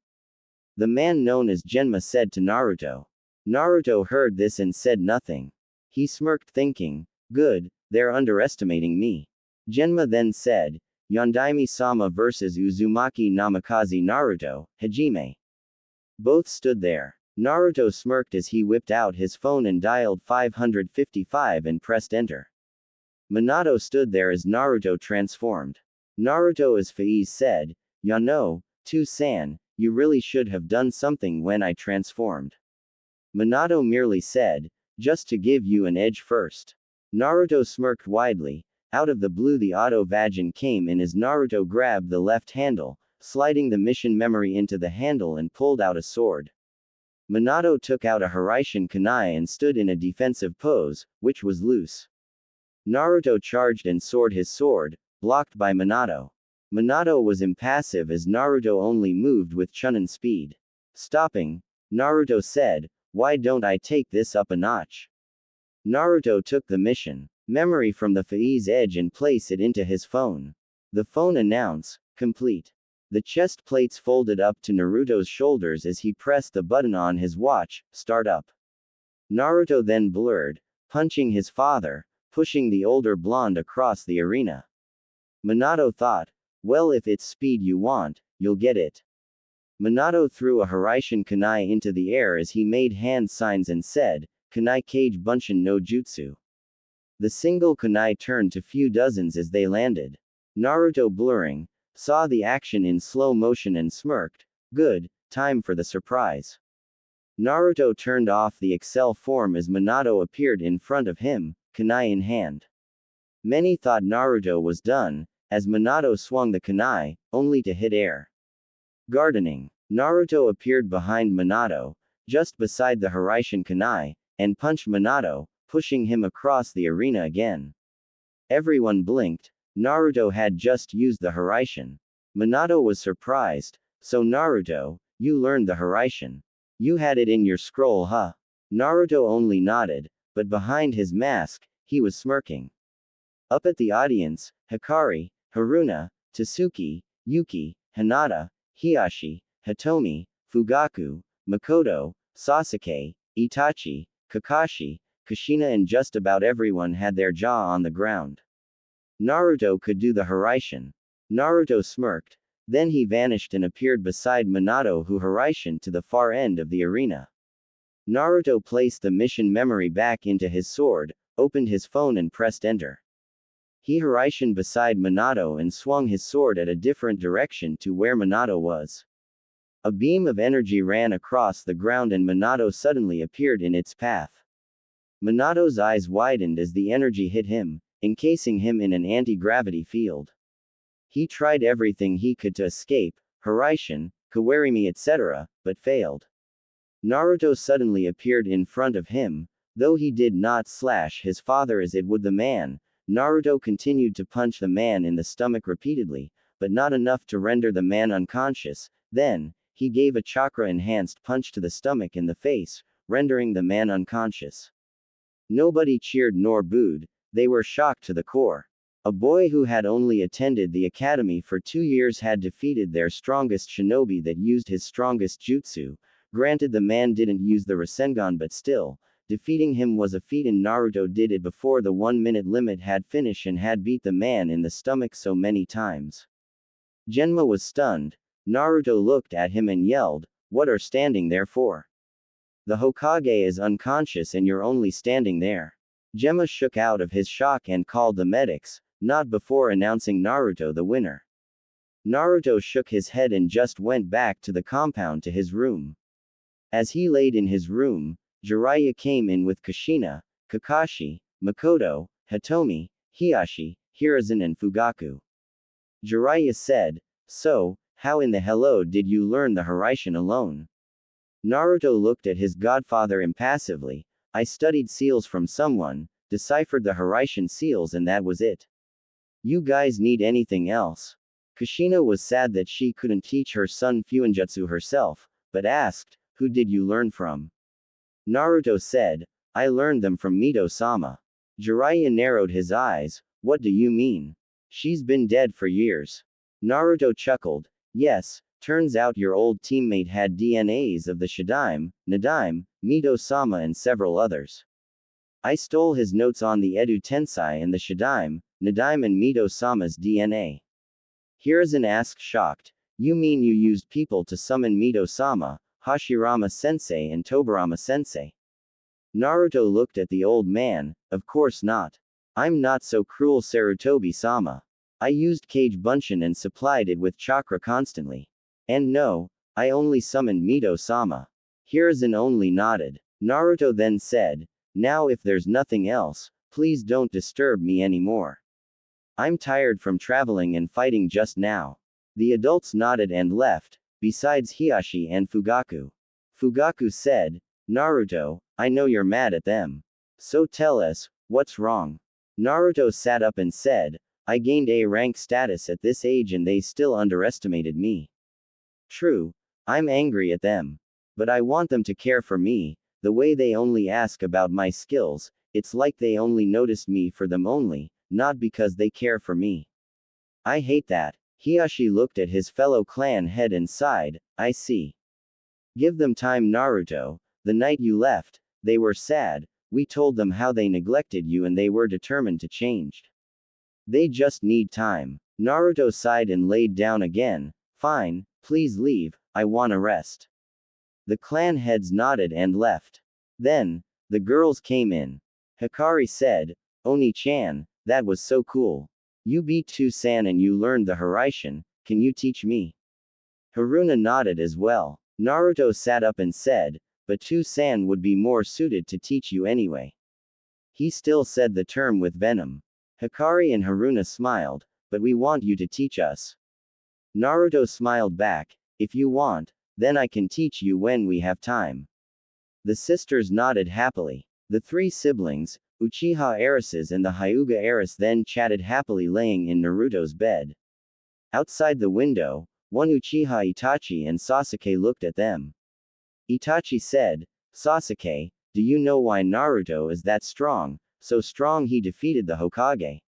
The man known as Genma said to Naruto. Naruto heard this and said nothing. He smirked, thinking, "Good, they're underestimating me." Genma then said, "Yondaime-sama vs Uzumaki Namikaze Naruto, Hajime." Both stood there. Naruto smirked as he whipped out his phone and dialed 555 and pressed enter. Minato stood there as Naruto transformed. Naruto as Faiz said, "Yano, To-san, you really should have done something when I transformed." Minato merely said, "Just to give you an edge first." Naruto smirked widely. Out of the blue the auto Vajin came in as Naruto grabbed the left handle, sliding the mission memory into the handle and pulled out a sword. Minato took out a Hiraishin kunai and stood in a defensive pose, which was loose. Naruto charged and soared his sword, blocked by Minato. Minato was impassive as Naruto only moved with Chunin speed. Stopping, Naruto said, "Why don't I take this up a notch?" Naruto took the mission memory from the Faiz edge and place it into his phone. The phone announced, complete. The chest plates folded up to Naruto's shoulders as he pressed the button on his watch, start up. Naruto then blurred, punching his father, pushing the older blonde across the arena. Minato thought, well, if it's speed you want, you'll get it. Minato threw a Hiraishin kunai into the air as he made hand signs and said, "Kunai Kage Bunshin no Jutsu." The single kunai turned to few dozens as they landed. Naruto, blurring, saw the action in slow motion and smirked, "Good, time for the surprise." Naruto turned off the Excel form as Minato appeared in front of him, kunai in hand. Many thought Naruto was done, as Minato swung the kunai, only to hit air. Gardening. Naruto appeared behind Minato, just beside the Hiraishin kunai, and punched Minato, pushing him across the arena again. Everyone blinked. Naruto had just used the Hiraishin. Minato was surprised. "So Naruto, you learned the Hiraishin. You had it in your scroll, huh?" Naruto only nodded, but behind his mask, he was smirking. Up at the audience, Hikari, Haruna, Tasuki, Yuki, Hinata, Hiashi, Hitomi, Fugaku, Makoto, Sasuke, Itachi, Kakashi, Kushina and just about everyone had their jaw on the ground. Naruto could do the Hiraishin. Naruto smirked. Then he vanished and appeared beside Minato, who Hiraishin to the far end of the arena. Naruto placed the mission memory back into his sword, opened his phone and pressed enter. He Hiraishin beside Minato and swung his sword at a different direction to where Minato was. A beam of energy ran across the ground and Minato suddenly appeared in its path. Minato's eyes widened as the energy hit him, encasing him in an anti-gravity field. He tried everything he could to escape, Hiraishin, Kawarimi etc., but failed. Naruto suddenly appeared in front of him. Though he did not slash his father as it would the man, Naruto continued to punch the man in the stomach repeatedly, but not enough to render the man unconscious. Then, he gave a chakra-enhanced punch to the stomach in the face, rendering the man unconscious. Nobody cheered nor booed, they were shocked to the core. A boy who had only attended the academy for 2 years had defeated their strongest shinobi that used his strongest jutsu. Granted, the man didn't use the Rasengan, but still, defeating him was a feat, and Naruto did it before the 1-minute limit had finished and had beat the man in the stomach so many times. Genma was stunned. Naruto looked at him and yelled, "What are standing there for? The Hokage is unconscious and you're only standing there." Genma shook out of his shock and called the medics, not before announcing Naruto the winner. Naruto shook his head and just went back to the compound to his room. As he laid in his room, Jiraiya came in with Kushina, Kakashi, Makoto, Hitomi, Hiashi, Hiruzen and Fugaku. Jiraiya said, "So, how in the hello did you learn the Hiraishin alone?" Naruto looked at his godfather impassively. "I studied seals from someone, deciphered the Hiraishin seals, and that was it. You guys need anything else?" Kushina was sad that she couldn't teach her son Fuinjutsu herself, but asked, "Who did you learn from?" Naruto said, "I learned them from Mito-sama." Jiraiya narrowed his eyes. "What do you mean? She's been dead for years." Naruto chuckled. "Yes, turns out your old teammate had DNAs of the Shadaime, Nadaime, Mito-sama and several others. I stole his notes on the Edo Tensei and the Shadaime, Nadaime and Mito-sama's DNA." Hiruzen asked, shocked. "You mean you used people to summon Mito-sama, Hashirama-sensei and Tobirama-sensei?" Naruto looked at the old man. "Of course not. I'm not so cruel, Sarutobi-sama. I used Kage Bunshin and supplied it with chakra constantly. And no, I only summoned Mito-sama." Hiruzen only nodded. Naruto then said, "Now if there's nothing else, please don't disturb me anymore. I'm tired from traveling and fighting just now." The adults nodded and left, besides Hiashi and Fugaku. Fugaku said, "Naruto, I know you're mad at them. So tell us, what's wrong?" Naruto sat up and said, I gained A rank status at this age and they still underestimated me. True, I'm angry at them. But I want them to care for me, the way they only ask about my skills, it's like they only noticed me for them only, not because they care for me. I hate that. Hiashi looked at his fellow clan head and sighed, I see. Give them time, Naruto. The night you left, they were sad, we told them how they neglected you and they were determined to change. They just need time. Naruto sighed and laid down again. Fine, please leave, I wanna rest. The clan heads nodded and left. Then, the girls came in. Hikari said, Oni-chan, that was so cool. You beat Two-san and you learned the Haraishin, can you teach me? Haruna nodded as well. Naruto sat up and said, but Two-san would be more suited to teach you anyway. He still said the term with venom. Hikari and Haruna smiled, but we want you to teach us. Naruto smiled back, if you want, then I can teach you when we have time. The sisters nodded happily. The three siblings, Uchiha heiresses and the Hyuga heiress then chatted happily laying in Naruto's bed. Outside the window, one Uchiha Itachi and Sasuke looked at them. Itachi said, Sasuke, do you know why Naruto is that strong, so strong he defeated the Hokage?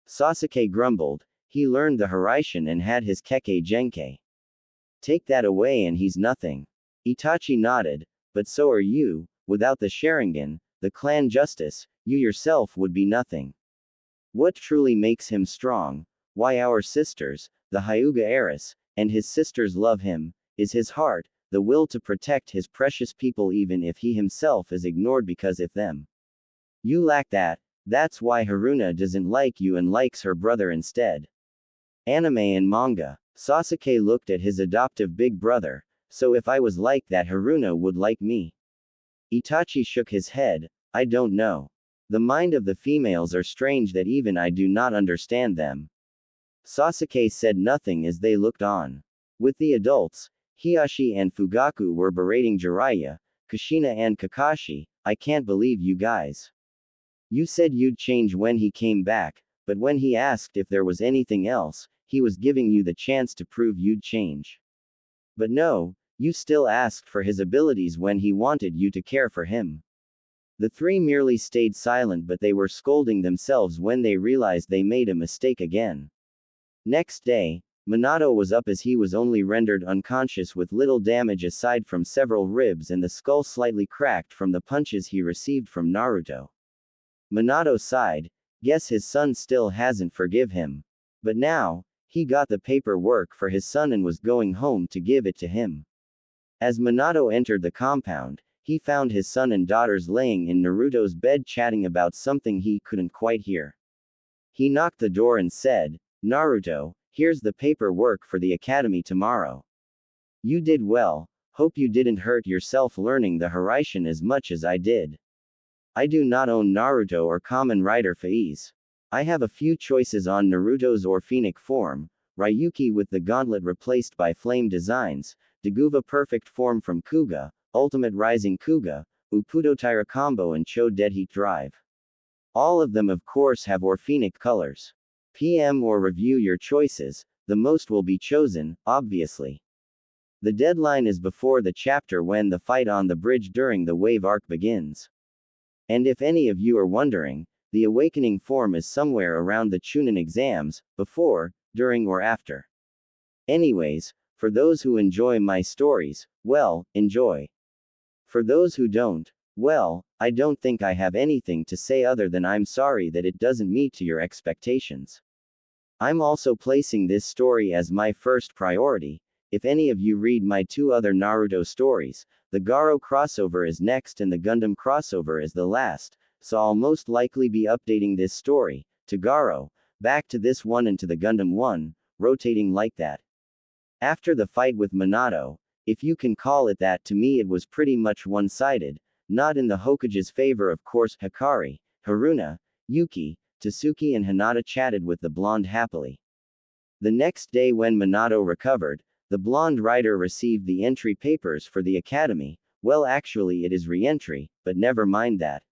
Sasuke grumbled, he learned the Haraishin and had his Kekkei Genkei. Take that away and he's nothing. Itachi nodded, but so are you, without the Sharingan, the clan justice, you yourself would be nothing. What truly makes him strong, why our sisters, the Hyuga heiress, and his sisters love him, is his heart, the will to protect his precious people even if he himself is ignored because of them. You lack that, that's why Haruna doesn't like you and likes her brother instead. Anime and manga. Sasuke looked at his adoptive big brother, so if I was like that Haruna would like me. Itachi shook his head, I don't know. The mind of the females are strange that even I do not understand them. Sasuke said nothing as they looked on. With the adults, Hiashi and Fugaku were berating Jiraiya, Kushina and Kakashi, I can't believe you guys. You said you'd change when he came back, but when he asked if there was anything else, he was giving you the chance to prove you'd change. But no, you still asked for his abilities when he wanted you to care for him. The three merely stayed silent, but they were scolding themselves when they realized they made a mistake again. Next day, Minato was up as he was only rendered unconscious with little damage aside from several ribs and the skull slightly cracked from the punches he received from Naruto. Minato sighed, guess his son still hasn't forgive him. But now, he got the paperwork for his son and was going home to give it to him. As Minato entered the compound, he found his son and daughters laying in Naruto's bed chatting about something he couldn't quite hear. He knocked the door and said, Naruto, here's the paperwork for the academy tomorrow. You did well, hope you didn't hurt yourself learning the Haraishin as much as I did. I do not own Naruto or Kamen Rider Faiz. I have a few choices on Naruto's Orphenic form, Ryuki with the gauntlet replaced by flame designs, Daguva perfect form from Kuga, Ultimate Rising Kuga, Upudo Taira combo and Cho Dead Heat Drive. All of them of course have Orphenic colors. PM or review your choices, the most will be chosen, obviously. The deadline is before the chapter when the fight on the bridge during the wave arc begins. And if any of you are wondering, the awakening form is somewhere around the Chunin exams, before, during or after. Anyways, for those who enjoy my stories, well, enjoy. For those who don't, well, I don't think I have anything to say other than I'm sorry that it doesn't meet to your expectations. I'm also placing this story as my first priority. If any of you read my two other Naruto stories, the Garo crossover is next and the Gundam crossover is the last, so I'll most likely be updating this story, to Garo, back to this one and to the Gundam one, rotating like that. After the fight with Minato, if you can call it that, to me it was pretty much one-sided, not in the Hokage's favor of course. Hikari, Haruna, Yuki, Tasuki and Hinata chatted with the blonde happily. The next day when Minato recovered, the blonde rider received the entry papers for the academy. Well, actually it is re-entry, but never mind that.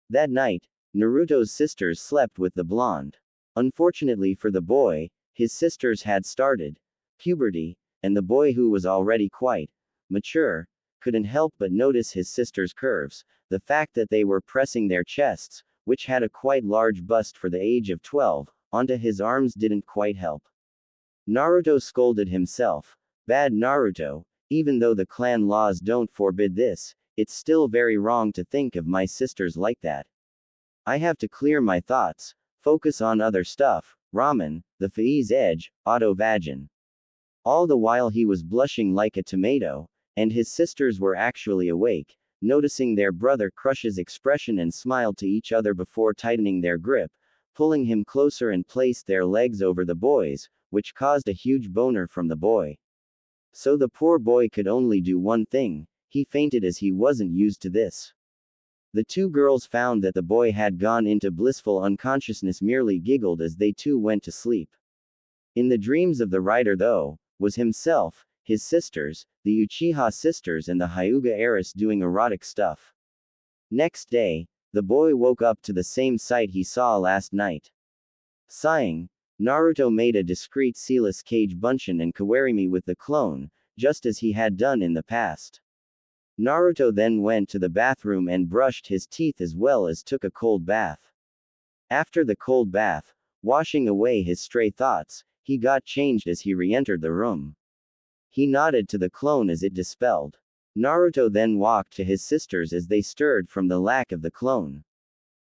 That night, Naruto's sisters slept with the blonde. Unfortunately for the boy, his sisters had started puberty, and the boy, who was already quite mature, couldn't help but notice his sisters' curves, the fact that they were pressing their chests, which had a quite large bust for the age of 12, onto his arms didn't quite help. Naruto scolded himself. Bad Naruto, even though the clan laws don't forbid this, it's still very wrong to think of my sisters like that. I have to clear my thoughts, focus on other stuff, ramen, the Faiz edge, auto vagin. All the while he was blushing like a tomato, and his sisters were actually awake, noticing their brother Crush's expression, and smiled to each other before tightening their grip, pulling him closer, and placed their legs over the boy's, which caused a huge boner from the boy. So the poor boy could only do one thing: he fainted, as he wasn't used to this. The two girls found that the boy had gone into blissful unconsciousness, merely giggled as they too went to sleep. In the dreams of the writer, though, was himself, his sisters, the Uchiha sisters, and the Hyuga heiress doing erotic stuff. Next day, the boy woke up to the same sight he saw last night. Sighing, Naruto made a discreet sealess cage bunshin and kawarimi with the clone, just as he had done in the past. Naruto then went to the bathroom and brushed his teeth, as well as took a cold bath. After the cold bath, washing away his stray thoughts, he got changed as he re-entered the room. He nodded to the clone as it dispelled. Naruto then walked to his sisters as they stirred from the lack of the clone.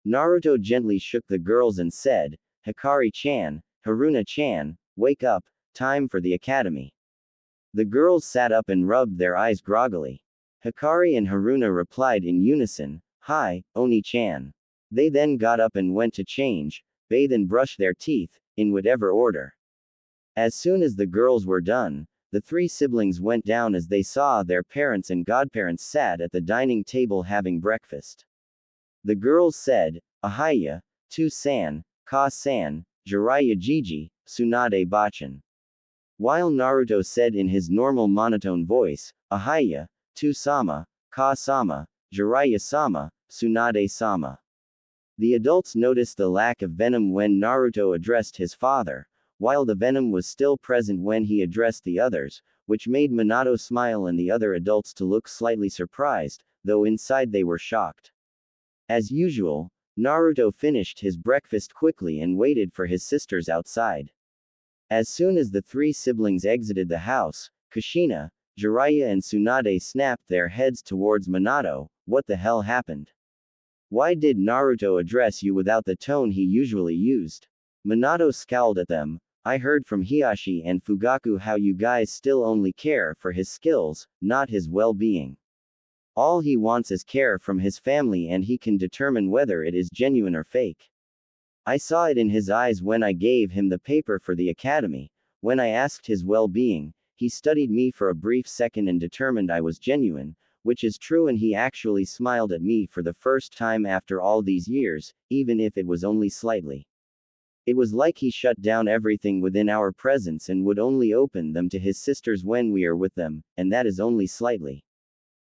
Naruto gently shook the girls and said, "Hikari-chan, Haruna-chan, wake up, time for the academy." The girls sat up and rubbed their eyes groggily. Hikari and Haruna replied in unison, "Hi, Oni-chan." They then got up and went to change, bathe and brush their teeth, in whatever order. As soon as the girls were done, the three siblings went down as they saw their parents and godparents sat at the dining table having breakfast. The girls said, "Ahaya, Tu-san, Ka-san, Jiraiya Jiji, Tsunade Bachan." While Naruto said in his normal monotone voice, "Ahaya, Tu-sama, Ka-sama, Jiraiya-sama, Tsunade-sama." The adults noticed the lack of venom when Naruto addressed his father, while the venom was still present when he addressed the others, which made Minato smile and the other adults to look slightly surprised, though inside they were shocked. As usual, Naruto finished his breakfast quickly and waited for his sisters outside. As soon as the three siblings exited the house, Kushina, Jiraiya and Tsunade snapped their heads towards Minato. "What the hell happened? Why did Naruto address you without the tone he usually used?" Minato scowled at them. "I heard from Hiashi and Fugaku how you guys still only care for his skills, not his well-being. All he wants is care from his family, and he can determine whether it is genuine or fake. I saw it in his eyes when I gave him the paper for the academy. When I asked his well-being, he studied me for a brief second and determined I was genuine, which is true, and he actually smiled at me for the first time after all these years, even if it was only slightly. It was like he shut down everything within our presence and would only open them to his sisters when we are with them, and that is only slightly.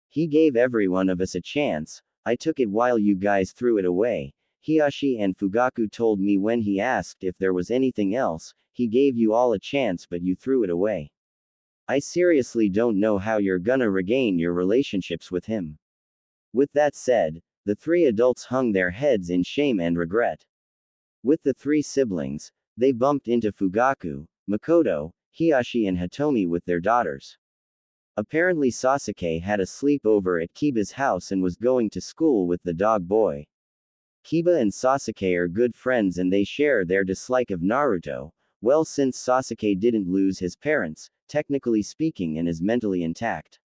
He gave every one of us a chance. I took it while you guys threw it away. Hiashi and Fugaku told me when he asked if there was anything else, he gave you all a chance but you threw it away. I seriously don't know how you're gonna regain your relationships with him." With that said, the three adults hung their heads in shame and regret. With the three siblings, they bumped into Fugaku, Makoto, Hiashi and Hitomi with their daughters. Apparently Sasuke had a sleepover at Kiba's house and was going to school with the dog boy. Kiba and Sasuke are good friends and they share their dislike of Naruto. Well, since Sasuke didn't lose his parents, technically speaking, and is mentally intact.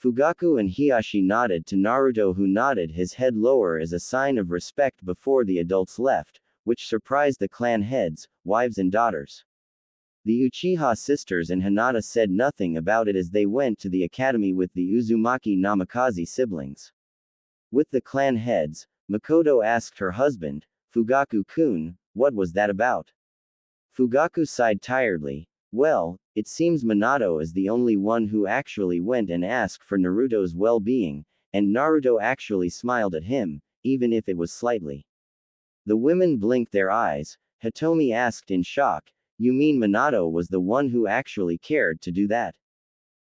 Fugaku and Hiashi nodded to Naruto, who nodded his head lower as a sign of respect before the adults left, which surprised the clan heads, wives and daughters. The Uchiha sisters and Hinata said nothing about it as they went to the academy with the Uzumaki Namikaze siblings. With the clan heads, Makoto asked her husband, "Fugaku-kun, what was that about?" Fugaku sighed tiredly. "Well, it seems Minato is the only one who actually went and asked for Naruto's well-being, and Naruto actually smiled at him, even if it was slightly. The women blinked their eyes. Hitomi asked in shock, "You mean Minato was the one who actually cared to do that?"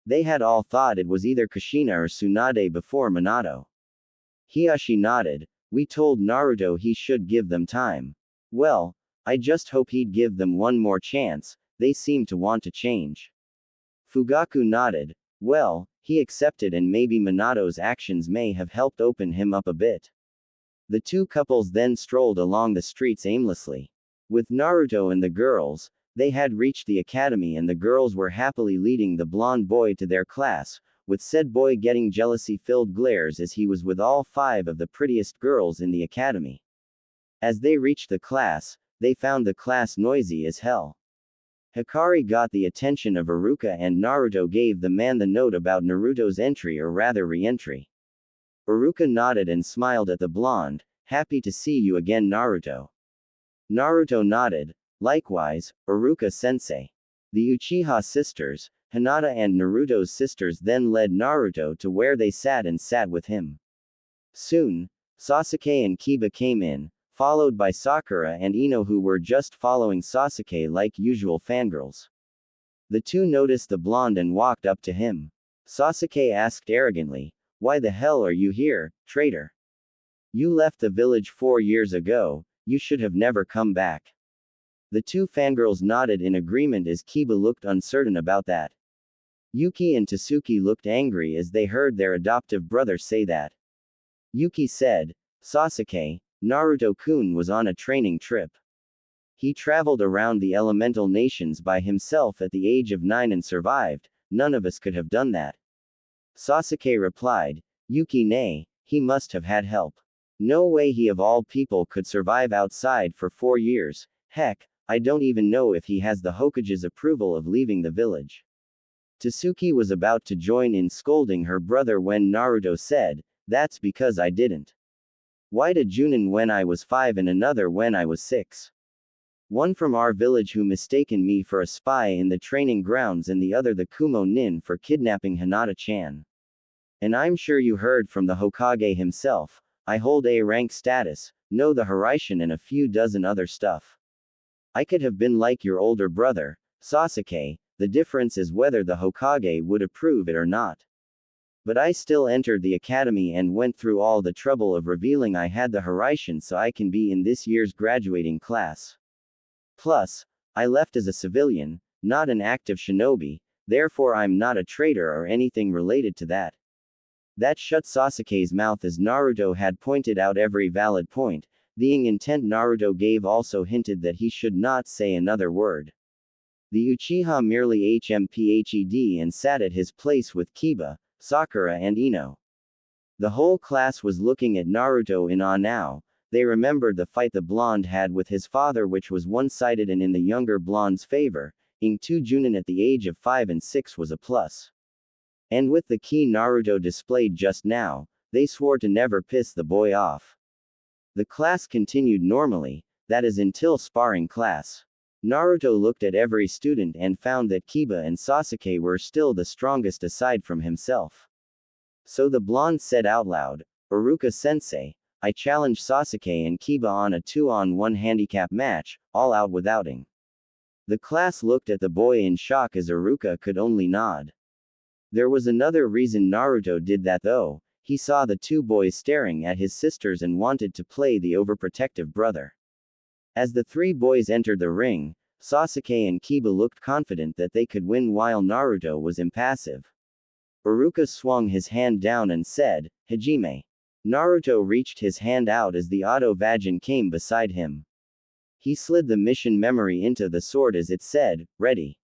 They had all thought it was either Kushina or Tsunade before Minato. Hiashi nodded. "We told Naruto he should give them time. Well, I just hope he'd give them one more chance, they seem to want to change." Fugaku nodded. "Well, he accepted and maybe Minato's actions may have helped open him up a bit." The two couples then strolled along the streets aimlessly. With Naruto and the girls, they had reached the academy and the girls were happily leading the blonde boy to their class, with said boy getting jealousy-filled glares as he was with all 5 of the prettiest girls in the academy. As they reached the class, they found the class noisy as hell. Hikari got the attention of Iruka and Naruto gave the man the note about Naruto's entry or rather re-entry. Iruka nodded and smiled at the blonde. "Happy to see you again, Naruto." Naruto nodded. "Likewise, Iruka-sensei." The Uchiha sisters, Hinata and Naruto's sisters then led Naruto to where they sat and sat with him. Soon, Sasuke and Kiba came in, followed by Sakura and Ino who were just following Sasuke like usual fangirls. The two noticed the blonde and walked up to him. Sasuke asked arrogantly, "Why the hell are you here, traitor? You left the village 4 years ago, you should have never come back." The two fangirls nodded in agreement as Kiba looked uncertain about that. Yuki and Tasuki looked angry as they heard their adoptive brother say that. Yuki said, "Sasuke, Naruto-kun was on a training trip. He traveled around the elemental nations by himself at the age of 9 and survived, none of us could have done that." Sasuke replied, "Yuki nay, he must have had help. No way he of all people could survive outside for 4 years, heck, I don't even know if he has the Hokage's approval of leaving the village." Tasuki was about to join in scolding her brother when Naruto said, "That's because I didn't. Why did Junin when I was 5 and another when I was 6? One from our village who mistaken me for a spy in the training grounds and the other the Kumo Nin for kidnapping Hinata-chan. And I'm sure you heard from the Hokage himself, I hold A rank status, know the Hiraishin and a few dozen other stuff. I could have been like your older brother, Sasuke, the difference is whether the Hokage would approve it or not. But I still entered the academy and went through all the trouble of revealing I had the Hiraishin so I can be in this year's graduating class. Plus, I left as a civilian, not an active shinobi, therefore I'm not a traitor or anything related to that." That shut Sasuke's mouth as Naruto had pointed out every valid point, the intent Naruto gave also hinted that he should not say another word. The Uchiha merely hmphed and sat at his place with Kiba, Sakura and Ino. The whole class was looking at Naruto in awe now. They remembered the fight the blonde had with his father which was one-sided and in the younger blonde's favor, ing to Junin at the age of 5 and 6 was a plus. And with the key Naruto displayed just now, they swore to never piss the boy off. The class continued normally, that is until sparring class. Naruto looked at every student and found that Kiba and Sasuke were still the strongest aside from himself. So the blonde said out loud, "Iruka-sensei, I challenge Sasuke and Kiba on a 2-on-1 handicap match, all out with outing." The class looked at the boy in shock as Iruka could only nod. There was another reason Naruto did that though, he saw the two boys staring at his sisters and wanted to play the overprotective brother. As the 3 boys entered the ring, Sasuke and Kiba looked confident that they could win while Naruto was impassive. Iruka swung his hand down and said, "Hajime." Naruto reached his hand out as the Auto Vajin came beside him. He slid the mission memory into the sword as it said, "Ready."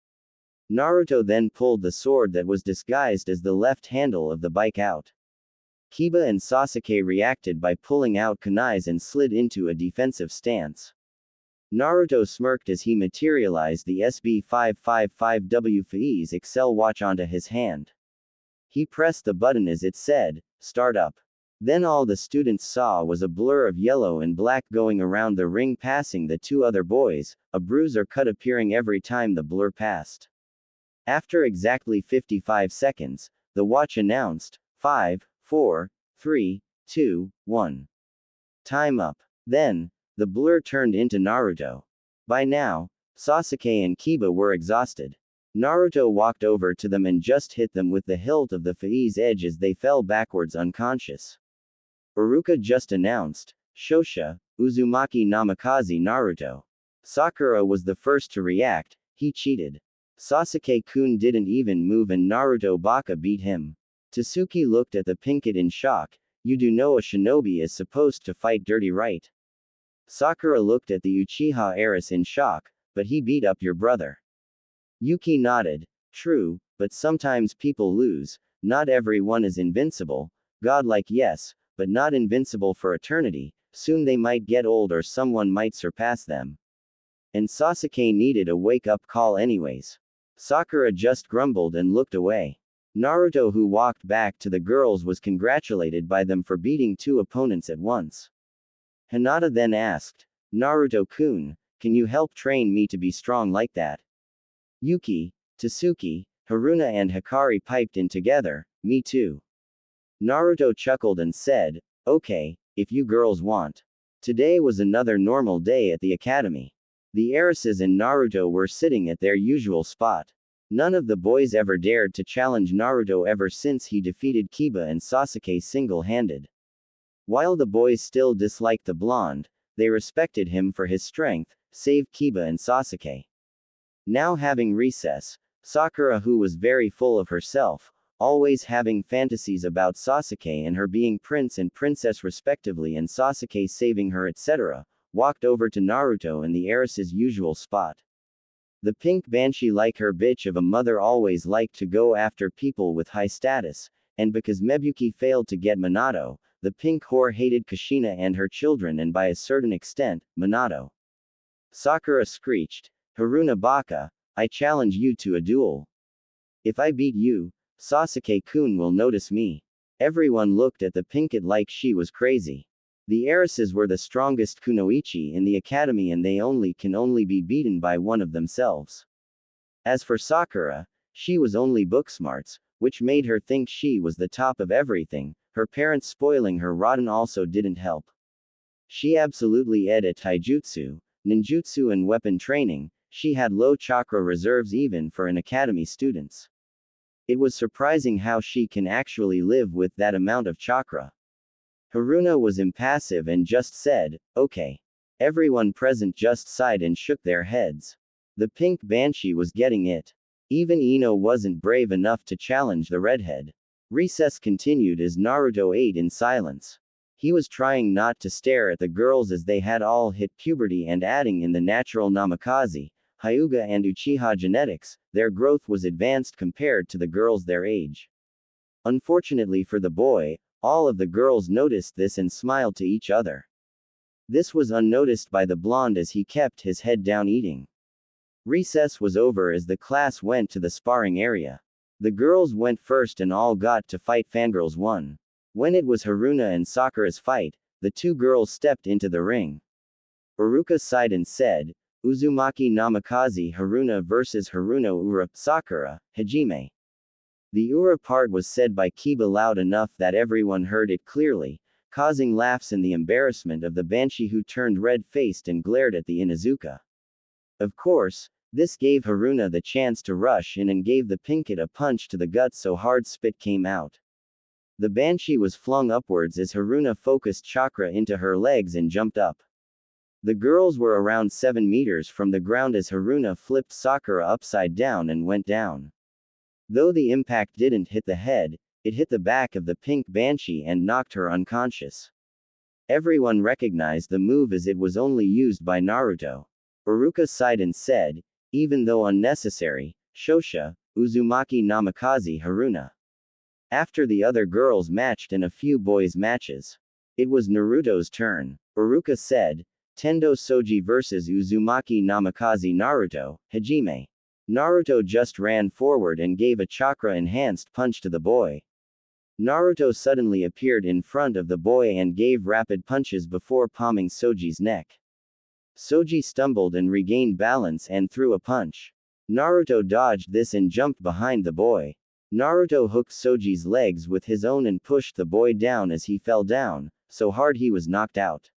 Naruto then pulled the sword that was disguised as the left handle of the bike out. Kiba and Sasuke reacted by pulling out kunais and slid into a defensive stance. Naruto smirked as he materialized the SB555W Faiz Excel watch onto his hand. He pressed the button as it said, "Start up." Then all the students saw was a blur of yellow and black going around the ring passing the 2 other boys, a bruise or cut appearing every time the blur passed. After exactly 55 seconds, the watch announced, 5, 4, 3, 2, 1. Time up. Then, The blur turned into Naruto. By now, Sasuke and Kiba were exhausted. Naruto walked over to them and just hit them with the hilt of the Faiz edge as they fell backwards unconscious. Iruka just announced, Shosha, Uzumaki Namikaze Naruto. Sakura was the first to react, he cheated. Sasuke-kun didn't even move and Naruto Baka beat him. Tasuki looked at the pink kid in shock, you do know a shinobi is supposed to fight dirty, right? Sakura looked at the Uchiha heiress in shock, but he beat up your brother. Yuki nodded, true, but sometimes people lose, not everyone is invincible, godlike yes, but not invincible for eternity, soon they might get old or someone might surpass them. And Sasuke needed a wake-up call anyways. Sakura just grumbled and looked away. Naruto, who walked back to the girls, was congratulated by them for beating two opponents at once. Hinata then asked, Naruto-kun, can you help train me to be strong like that? Yuki, Tasuki, Haruna and Hikari piped in together, me too. Naruto chuckled and said, okay, if you girls want. Today was another normal day at the academy. The heiresses and Naruto were sitting at their usual spot. None of the boys ever dared to challenge Naruto ever since he defeated Kiba and Sasuke single-handed. While the boys still disliked the blonde, they respected him for his strength, save Kiba and Sasuke. Now having recess, Sakura, who was very full of herself, always having fantasies about Sasuke and her being prince and princess respectively and Sasuke saving her etc., walked over to Naruto in the heiress's usual spot. The pink banshee, like her bitch of a mother, always liked to go after people with high status, and because Mebuki failed to get Minato, the pink whore hated Kushina and her children and by a certain extent, Minato. Sakura screeched, Haruna Baka, I challenge you to a duel. If I beat you, Sasuke-kun will notice me. Everyone looked at the pink kid like she was crazy. The heiresses were the strongest kunoichi in the academy and they can only be beaten by one of themselves. As for Sakura, she was only book smarts, which made her think she was the top of everything, her parents spoiling her rotten also didn't help. She absolutely ed at taijutsu, ninjutsu and weapon training, she had low chakra reserves even for an academy students. It was surprising how she can actually live with that amount of chakra. Haruna was impassive and just said, okay. Everyone present just sighed and shook their heads. The pink banshee was getting it. Even Ino wasn't brave enough to challenge the redhead. Recess continued as Naruto ate in silence. He was trying not to stare at the girls as they had all hit puberty and adding in the natural Namikaze, Hyuga and Uchiha genetics, their growth was advanced compared to the girls their age. Unfortunately for the boy, all of the girls noticed this and smiled to each other. This was unnoticed by the blonde as he kept his head down eating. Recess was over as the class went to the sparring area. The girls went first and all got to fight. Fangirls won. When it was Haruna and Sakura's fight, the two girls stepped into the ring. Iruka sighed and said, Uzumaki Namikaze Haruna vs Haruna Ura, Sakura, Hajime. The Ura part was said by Kiba loud enough that everyone heard it clearly, causing laughs and the embarrassment of the banshee who turned red-faced and glared at the Inuzuka. Of course, this gave Haruna the chance to rush in and gave the pink kid a punch to the gut so hard spit came out. The banshee was flung upwards as Haruna focused chakra into her legs and jumped up. The girls were around 7 meters from the ground as Haruna flipped Sakura upside down and went down. Though the impact didn't hit the head, it hit the back of the pink banshee and knocked her unconscious. Everyone recognized the move as it was only used by Naruto. Iruka sighed and said, even though unnecessary, Shosha, Uzumaki Namikaze Haruna. After the other girls matched and a few boys matches, it was Naruto's turn. Iruka said, Tendo Soji vs Uzumaki Namikaze Naruto, Hajime. Naruto just ran forward and gave a chakra-enhanced punch to the boy. Naruto suddenly appeared in front of the boy and gave rapid punches before palming Soji's neck. Soji stumbled and regained balance and threw a punch. Naruto dodged this and jumped behind the boy. Naruto hooked Soji's legs with his own and pushed the boy down as he fell down, so hard he was knocked out.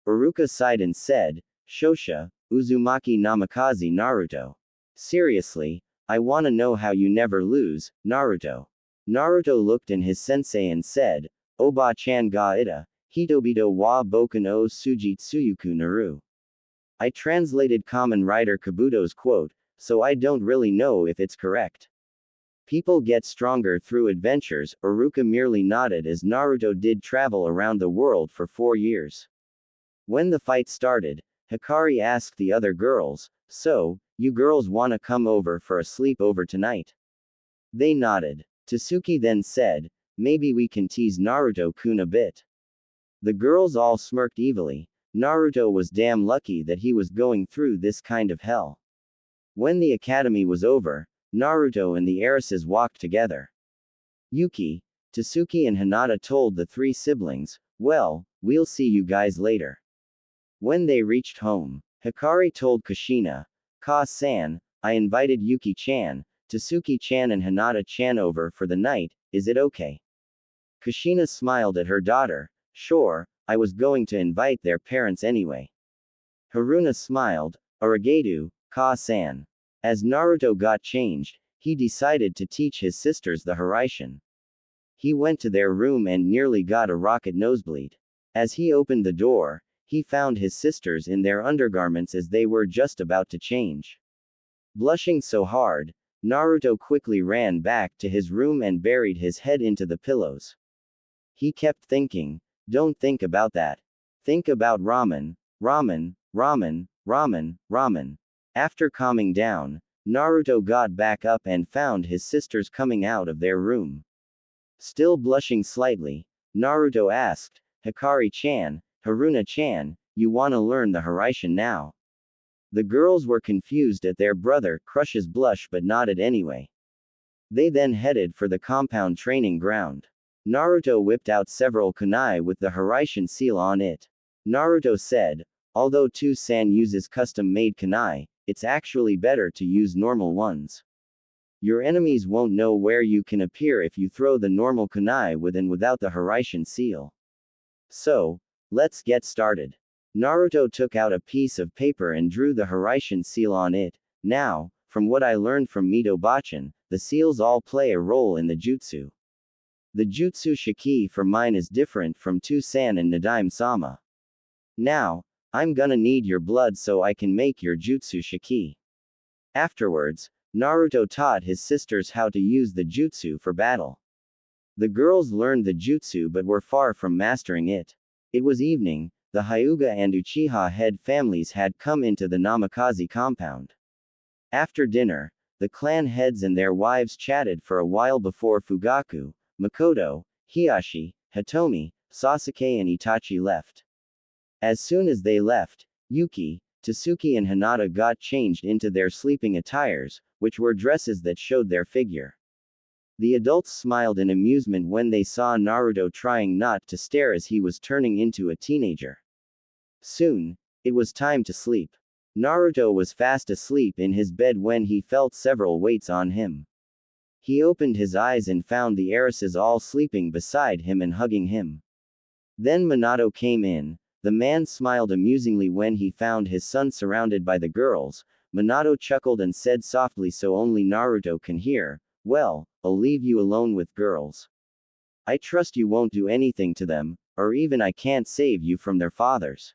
Iruka sighed and said, Shosha, Uzumaki Namikaze Naruto. Seriously, I wanna know how you never lose, Naruto. Naruto looked in his sensei and said, Oba-chan ga ita, hitobito wa boken o sujitsuyuku naru. I translated Kamen Rider Kabuto's quote, so I don't really know if it's correct. People get stronger through adventures. Iruka merely nodded as Naruto did travel around the world for 4 years. When the fight started, Hikari asked the other girls, so, you girls wanna come over for a sleepover tonight? They nodded. Tasuki then said, maybe we can tease Naruto-kun a bit. The girls all smirked evilly. Naruto was damn lucky that he was going through this kind of hell. When the academy was over, Naruto and the heiresses walked together. Yuki, Tasuki and Hinata told the 3 siblings, well, we'll see you guys later. When they reached home, Hikari told Kushina, Ka-san, I invited Yuki-chan, Tasuki-chan and Hinata-chan over for the night, is it okay? Kushina smiled at her daughter, sure, I was going to invite their parents anyway. Haruna smiled, Arigato, Ka-san. As Naruto got changed, he decided to teach his sisters the Haraishin. He went to their room and nearly got a rocket nosebleed. As he opened the door, he found his sisters in their undergarments as they were just about to change. Blushing so hard, Naruto quickly ran back to his room and buried his head into the pillows. He kept thinking, don't think about that. Think about ramen, ramen, ramen, ramen, ramen. After calming down, Naruto got back up and found his sisters coming out of their room. Still blushing slightly, Naruto asked, Hikari-chan, Haruna-chan, you wanna learn the Haraishin now? The girls were confused at their brother Crush's blush but nodded anyway. They then headed for the compound training ground. Naruto whipped out several kunai with the Haraishin seal on it. Naruto said, although Tu-san uses custom-made kunai, it's actually better to use normal ones. Your enemies won't know where you can appear if you throw the normal kunai with and without the Haraishin seal. So, let's get started. Naruto took out a piece of paper and drew the Haraishin seal on it. Now, from what I learned from Mito-bachan, the seals all play a role in the jutsu. The jutsu shiki for mine is different from Tu-san and Nadaime-sama. Now, I'm gonna need your blood so I can make your jutsu shiki. Afterwards, Naruto taught his sisters how to use the jutsu for battle. The girls learned the jutsu but were far from mastering it. It was evening, the Hyuga and Uchiha head families had come into the Namikaze compound. After dinner, the clan heads and their wives chatted for a while before Fugaku, Makoto, Hiashi, Hitomi, Sasuke and Itachi left. As soon as they left, Yuki, Tasuki and Hinata got changed into their sleeping attires, which were dresses that showed their figure. The adults smiled in amusement when they saw Naruto trying not to stare as he was turning into a teenager. Soon, it was time to sleep. Naruto was fast asleep in his bed when he felt several weights on him. He opened his eyes and found the heiresses all sleeping beside him and hugging him. Then Minato came in. The man smiled amusingly when he found his son surrounded by the girls. Minato chuckled and said softly so only Naruto can hear, well, I'll leave you alone with girls. I trust you won't do anything to them, or even I can't save you from their fathers.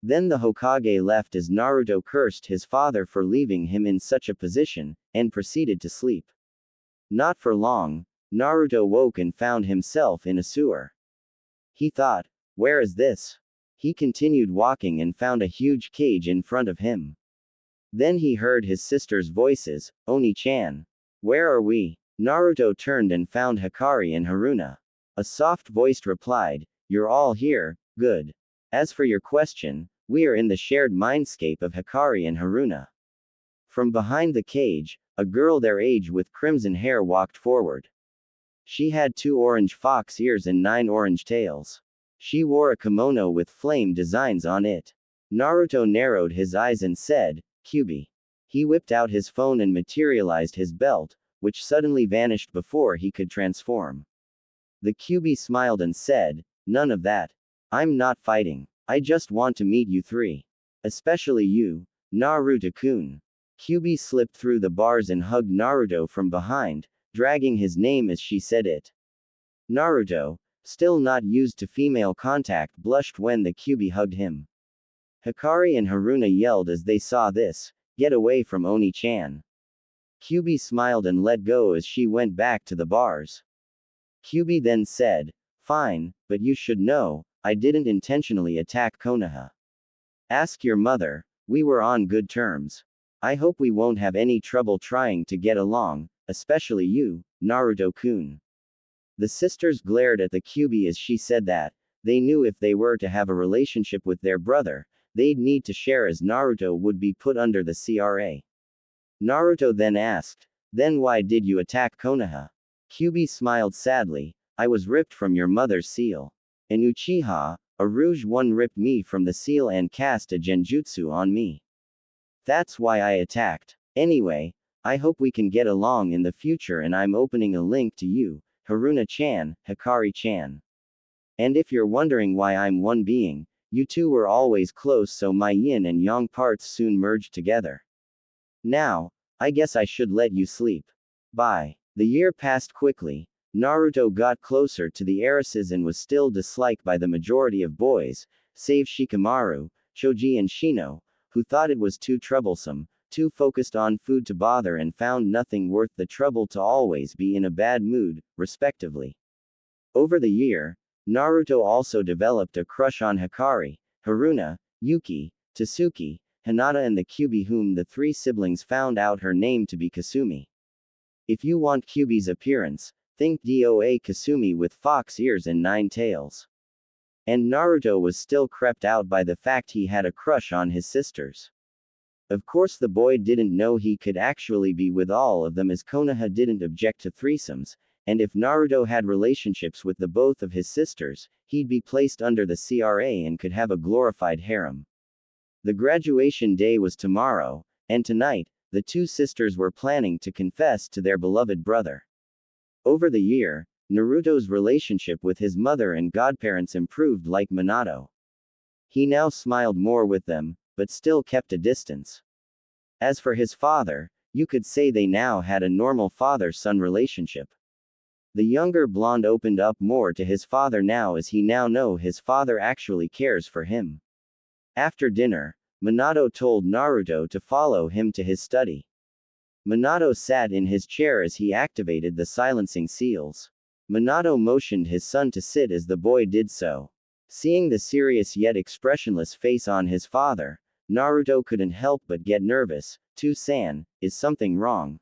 Then the Hokage left as Naruto cursed his father for leaving him in such a position, and proceeded to sleep. Not for long, Naruto woke and found himself in a sewer. He thought, where is this? He continued walking and found a huge cage in front of him. Then he heard his sisters' voices, Oni-chan. Where are we? Naruto turned and found Hikari and Haruna. A soft-voiced replied, you're all here, good. As for your question, we are in the shared mindscape of Hikari and Haruna. From behind the cage, a girl their age with crimson hair walked forward. She had 2 orange fox ears and 9 orange tails. She wore a kimono with flame designs on it. Naruto narrowed his eyes and said, Kyuubi. He whipped out his phone and materialized his belt, which suddenly vanished before he could transform. The Kyuubi smiled and said, none of that. I'm not fighting. I just want to meet you three. Especially you, Naruto-kun. Kyuubi slipped through the bars and hugged Naruto from behind, dragging his name as she said it. Naruto, still not used to female contact, blushed when the Kyuubi hugged him. Hikari and Haruna yelled as they saw this, "Get away from Oni-chan." Kyuubi smiled and let go as she went back to the bars. Kyuubi then said, "Fine, but you should know, I didn't intentionally attack Konoha. Ask your mother, we were on good terms. I hope we won't have any trouble trying to get along, especially you, Naruto-kun." The sisters glared at the Kyuubi as she said that. They knew if they were to have a relationship with their brother, they'd need to share as Naruto would be put under the CRA. Naruto then asked, "Then why did you attack Konoha?" Kyuubi smiled sadly, "I was ripped from your mother's seal. An Uchiha, a Rouge one ripped me from the seal and cast a genjutsu on me. That's why I attacked. Anyway, I hope we can get along in the future and I'm opening a link to you, Haruna-chan, Hikari-chan. And if you're wondering why I'm one being, you two were always close so my yin and yang parts soon merged together. Now, I guess I should let you sleep. Bye." The year passed quickly. Naruto got closer to the heiresses and was still disliked by the majority of boys, save Shikamaru, Choji and Shino, who thought it was too troublesome, too focused on food to bother and found nothing worth the trouble to always be in a bad mood, respectively. Over the year, Naruto also developed a crush on Hikari, Haruna, Yuki, Tasuki, Hinata and the Kyuubi, whom the three siblings found out her name to be Kasumi. If you want Kyuubi's appearance, think DOA Kasumi with fox ears and 9 tails. And Naruto was still crept out by the fact he had a crush on his sisters. Of course the boy didn't know he could actually be with all of them as Konoha didn't object to threesomes, and if Naruto had relationships with the both of his sisters, he'd be placed under the CRA and could have a glorified harem. The graduation day was tomorrow, and tonight, the two sisters were planning to confess to their beloved brother. Over the year, Naruto's relationship with his mother and godparents improved like Minato. He now smiled more with them, but still kept a distance. As for his father, you could say they now had a normal father-son relationship. The younger blonde opened up more to his father now as he now know his father actually cares for him. After dinner, Minato told Naruto to follow him to his study. Minato sat in his chair as he activated the silencing seals. Minato motioned his son to sit as the boy did so. Seeing the serious yet expressionless face on his father, Naruto couldn't help but get nervous. "To-san, is something wrong?"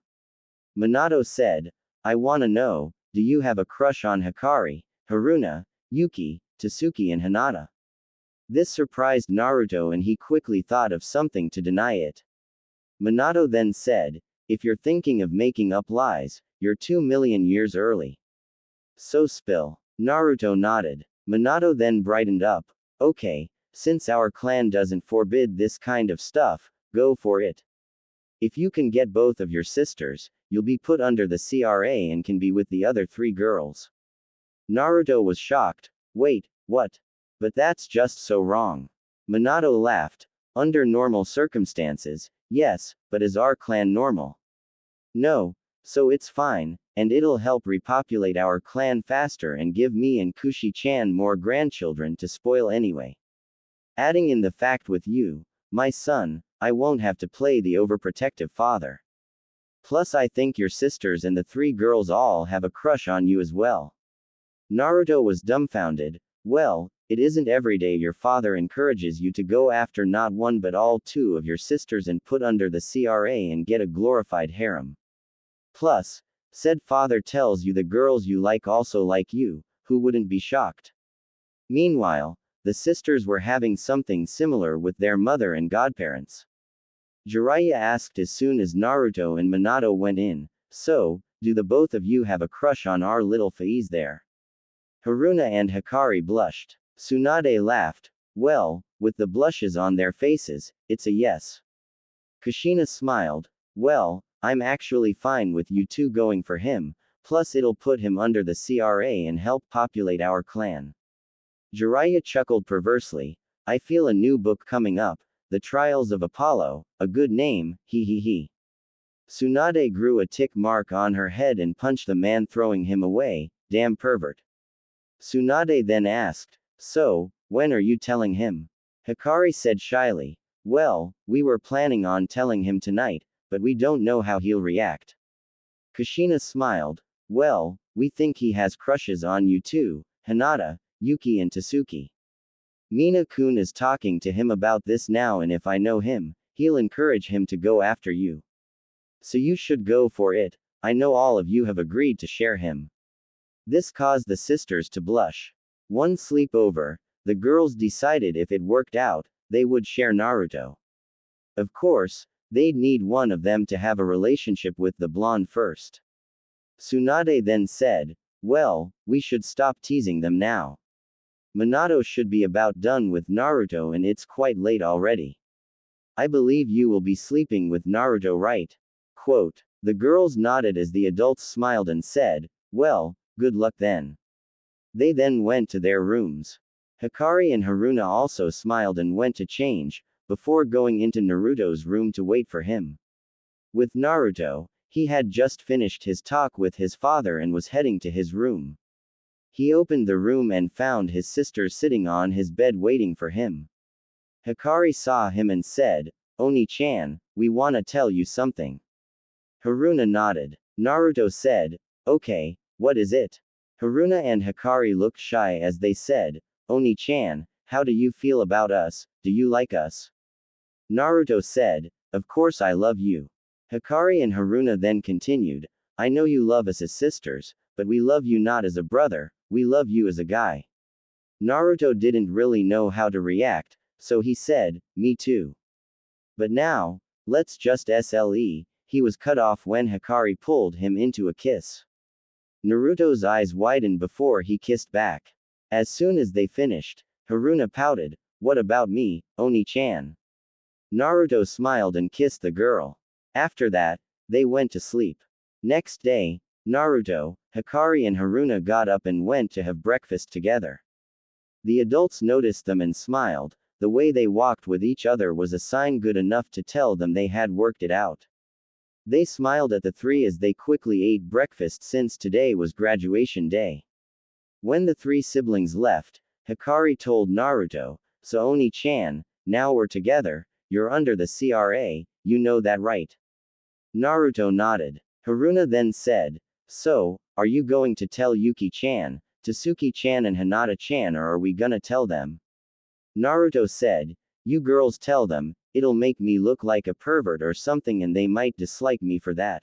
Minato said, "I wanna know, do you have a crush on Hikari, Haruna, Yuki, Tasuki and Hinata?" This surprised Naruto and he quickly thought of something to deny it. Minato then said, "If you're thinking of making up lies, you're 2,000,000 years early." So spill. Naruto nodded. Minato then brightened up. "Okay, since our clan doesn't forbid this kind of stuff, go for it. If you can get both of your sisters, you'll be put under the CRA and can be with the other 3 girls." Naruto was shocked. "Wait, what? But that's just so wrong." Minato laughed. "Under normal circumstances, yes, but is our clan normal? No, so it's fine, and it'll help repopulate our clan faster and give me and Kushi-chan more grandchildren to spoil anyway. Adding in the fact with you, my son, I won't have to play the overprotective father. Plus I think your sisters and the 3 girls all have a crush on you as well." Naruto was dumbfounded. "Well, it isn't every day your father encourages you to go after not one but all 2 of your sisters and put under the CRA and get a glorified harem. Plus, said father tells you the girls you like also like you, who wouldn't be shocked?" Meanwhile, the sisters were having something similar with their mother and godparents. Jiraiya asked as soon as Naruto and Minato went in, "So, do the both of you have a crush on our little Faiz there?" Haruna and Hikari blushed. Tsunade laughed. "Well, with the blushes on their faces, it's a yes." Kushina smiled. "Well, I'm actually fine with you two going for him, plus it'll put him under the CRA and help populate our clan." Jiraiya chuckled perversely. I feel a new book coming up, The Trials of Apollo, a good name, he he he. Tsunade grew a tick mark on her head and punched the man, throwing him away. Damn pervert. Tsunade then asked, so, when are you telling him? Hikari said shyly, well, we were planning on telling him tonight, but we don't know how he'll react. Kushina smiled, well, we think he has crushes on you too, Hinata, Yuki and Tasuki. Mina-kun is talking to him about this now, and if I know him, he'll encourage him to go after you. So you should go for it. I know all of you have agreed to share him. This caused the sisters to blush. One sleepover, the girls decided if it worked out, they would share Naruto. Of course, they'd need one of them to have a relationship with the blonde first. Tsunade then said, well, we should stop teasing them now. Minato should be about done with Naruto and it's quite late already. I believe you will be sleeping with Naruto, right? Quote. The girls nodded as the adults smiled and said, well, good luck then. They then went to their rooms. Hikari and Haruna also smiled and went to change, before going into Naruto's room to wait for him. With Naruto, he had just finished his talk with his father and was heading to his room. He opened the room and found his sister sitting on his bed waiting for him. Hikari saw him and said, Oni-chan, we wanna tell you something. Haruna nodded. Naruto said, okay, what is it? Haruna and Hikari looked shy as they said, Oni-chan, how do you feel about us, do you like us? Naruto said, of course I love you. Hikari and Haruna then continued, I know you love us as sisters, but we love you not as a brother, we love you as a guy. Naruto didn't really know how to react, so he said, me too. But now, let's just SLE, he was cut off when Hikari pulled him into a kiss. Naruto's eyes widened before he kissed back. As soon as they finished, Haruna pouted, what about me, Oni-chan? Naruto smiled and kissed the girl. After that, they went to sleep. Next day, Naruto, Hikari and Haruna got up and went to have breakfast together. The adults noticed them and smiled. The way they walked with each other was a sign good enough to tell them they had worked it out. They smiled at the three as they quickly ate breakfast since today was graduation day. When the three siblings left, Hikari told Naruto, so Oni-chan, now we're together, you're under the CRA, you know that right? Naruto nodded. Haruna then said, so, are you going to tell Yuki-chan, Tasuki-chan and Hinata-chan, or are we gonna tell them? Naruto said, you girls tell them, it'll make me look like a pervert or something and they might dislike me for that.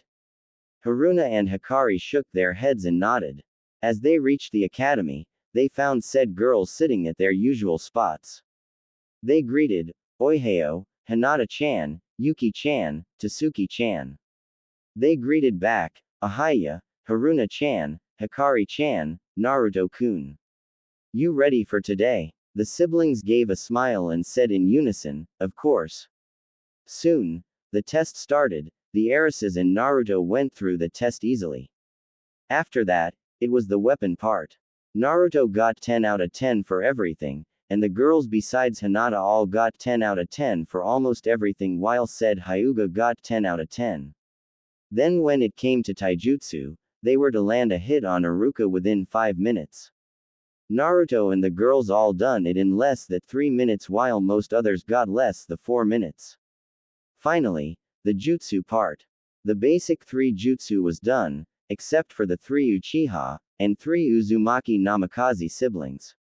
Haruna and Hikari shook their heads and nodded. As they reached the academy, they found said girls sitting at their usual spots. They greeted, Oiheo, Hinata-chan, Yuki-chan, Tasuki-chan. They greeted back, Ahaya, Haruna-chan, Hikari-chan, Naruto-kun. You ready for today? The siblings gave a smile and said in unison, of course. Soon, the test started. The heiresses and Naruto went through the test easily. After that, it was the weapon part. Naruto got 10 out of 10 for everything, and the girls besides Hinata all got 10 out of 10 for almost everything, while said Hyuga got 10 out of 10. Then when it came to taijutsu, they were to land a hit on Iruka within 5 minutes. Naruto and the girls all done it in less than 3 minutes, while most others got less than 4 minutes. Finally, the jutsu part. The basic 3 jutsu was done, except for the 3 Uchiha, and 3 Uzumaki Namikaze siblings.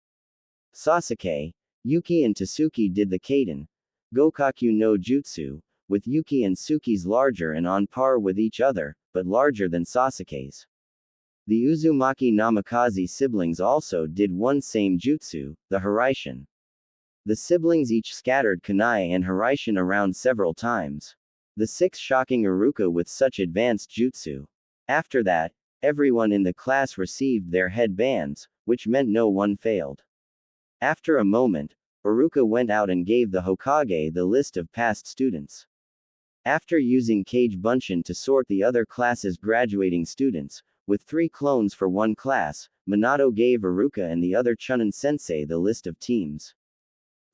Sasuke, Yuki and Tasuki did the Kaden, Gokaku no Jutsu, with Yuki and Suki's larger and on par with each other, but larger than Sasuke's. The Uzumaki Namikaze siblings also did one same jutsu, the Hiraishin. The siblings each scattered kunai and Hiraishin around several times. The 6 shocking Iruka with such advanced jutsu. After that, everyone in the class received their headbands, which meant no one failed. After a moment, Iruka went out and gave the Hokage the list of past students. After using Kage Bunshin to sort the other classes' graduating students, with 3 clones for one class, Minato gave Iruka and the other Chunin sensei the list of teams.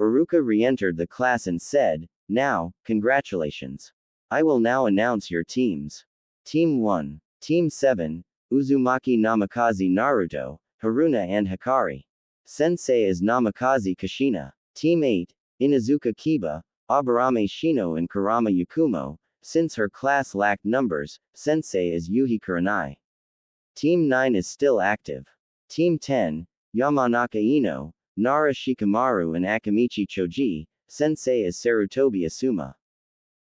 Uruka re-entered the class and said, "Now, congratulations. I will now announce your teams. Team 1. Team 7, Uzumaki Namikaze Naruto, Haruna and Hikari. Sensei is Namikaze Kushina. Team 8, Inuzuka Kiba, Aburame Shino and Kurama Yakumo. Since her class lacked numbers, Sensei is Yuhi Kurenai. Team 9 is still active. Team 10, Yamanaka Ino, Nara Shikamaru and Akamichi Choji. Sensei is Sarutobi Asuma.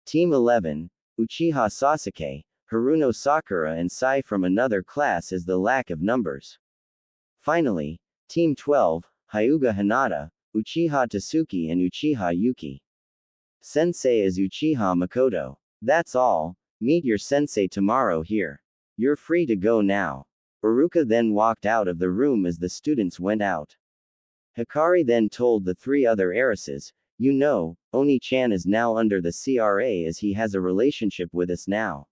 Team 11, Uchiha Sasuke, Haruno Sakura and Sai from another class is the lack of numbers. Finally, Team 12, Hyuga Hinata, Uchiha Tasuki and Uchiha Yuki. Sensei is Uchiha Makoto. That's all. Meet your sensei tomorrow here. You're free to go now. Uruka then walked out of the room as the students went out. Hikari then told the three other heiresses, "You know, Oni-chan is now under the CRA as he has a relationship with us now.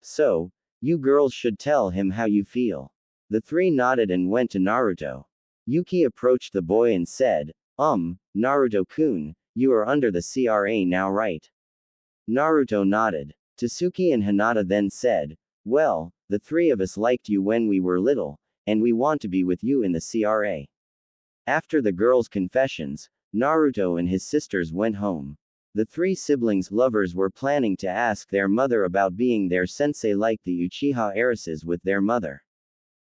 So, you girls should tell him how you feel." The three nodded and went to Naruto. Yuki approached the boy and said, Naruto-kun, you are under the CRA now, right?" Naruto nodded. Tasuki and Hinata then said, "Well, the three of us liked you when we were little, and we want to be with you in the CRA." After the girls' confessions, Naruto and his sisters went home. The three siblings' lovers were planning to ask their mother about being their sensei like the Uchiha heiresses with their mother.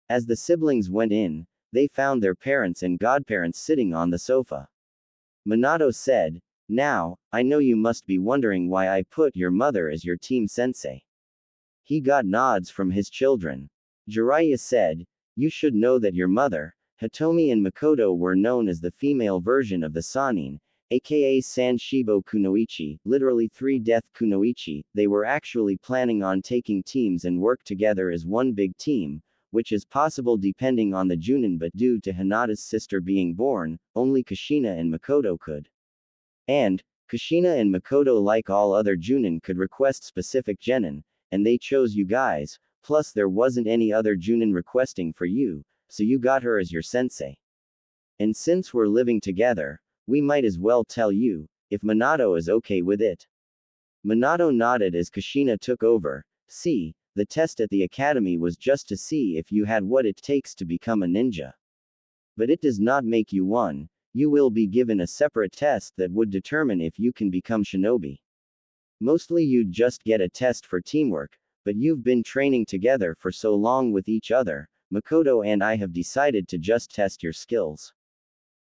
As the siblings went in, they found their parents and godparents sitting on the sofa. Minato said, "Now, I know you must be wondering why I put your mother as your team sensei." He got nods from his children. Jiraiya said, "You should know that your mother, Hitomi and Makoto were known as the female version of the Sannin, aka Sanshibo Kunoichi, literally three-death Kunoichi. They were actually planning on taking teams and work together as one big team, which is possible depending on the Junin, but due to Hinata's sister being born, only Kushina and Makoto could. And, Kushina and Makoto like all other Junin could request specific genin, and they chose you guys, plus there wasn't any other Junin requesting for you, so you got her as your sensei. And since we're living together, we might as well tell you, if Minato is okay with it." Minato nodded as Kushina took over. "See, the test at the academy was just to see if you had what it takes to become a ninja. But it does not make you one. You will be given a separate test that would determine if you can become shinobi. Mostly you'd just get a test for teamwork, but you've been training together for so long with each other, Makoto and I have decided to just test your skills."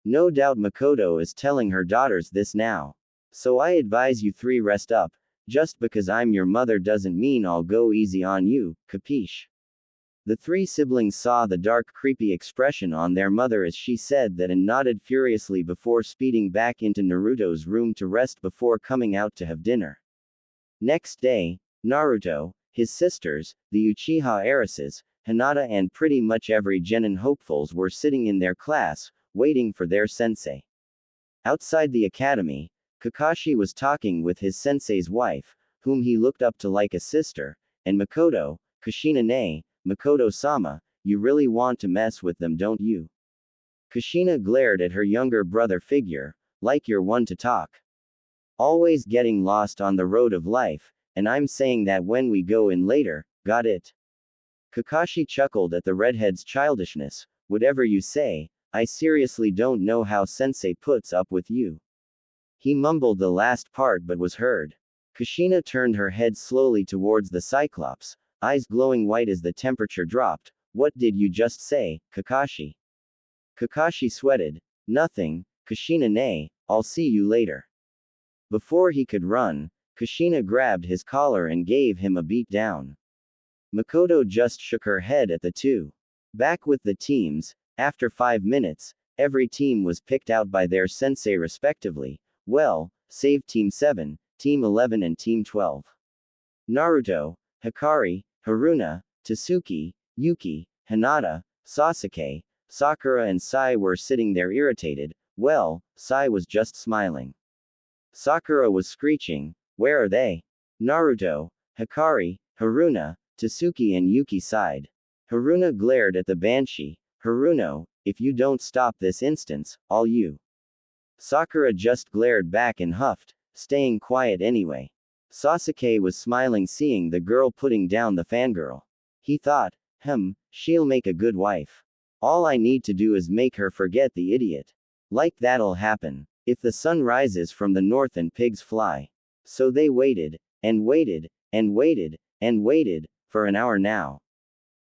No doubt Makoto is telling her daughters this now. "So I advise you three rest up. Just because I'm your mother doesn't mean I'll go easy on you, capiche?" The three siblings saw the dark creepy expression on their mother as she said that and nodded furiously before speeding back into Naruto's room to rest before coming out to have dinner. Next day, Naruto, his sisters, the Uchiha heiresses, Hinata and pretty much every genin hopefuls were sitting in their class, waiting for their sensei. Outside the academy, Kakashi was talking with his sensei's wife, whom he looked up to like a sister, and Makoto, Kushina-ne, Makoto-sama, you really want to mess with them, don't you? Kushina glared at her younger brother figure, like you're one to talk. Always getting lost on the road of life, and I'm saying that when we go in later, got it? Kakashi chuckled at the redhead's childishness. Whatever you say, I seriously don't know how sensei puts up with you. He mumbled the last part but was heard. Kushina turned her head slowly towards the Cyclops, eyes glowing white as the temperature dropped. What did you just say, Kakashi? Kakashi sweated. Nothing, Kushina-ne, I'll see you later. Before he could run, Kushina grabbed his collar and gave him a beat down. Makoto just shook her head at the two. Back with the teams, after 5 minutes, every team was picked out by their sensei respectively, well, save Team 7, Team 11 and Team 12. Naruto, Hikari, Haruna, Tasuki, Yuki, Hinata, Sasuke, Sakura and Sai were sitting there irritated. Well, Sai was just smiling. Sakura was screeching, where are they? Naruto, Hikari, Haruna, Tasuki and Yuki sighed. Haruna glared at the Banshee. Haruno, if you don't stop this instance, I'll you. Sakura just glared back and huffed, staying quiet anyway. Sasuke was smiling seeing the girl putting down the fangirl. He thought, she'll make a good wife. All I need to do is make her forget the idiot. Like that'll happen. If the sun rises from the north and pigs fly. So they waited, and waited, and waited, and waited, for an hour now.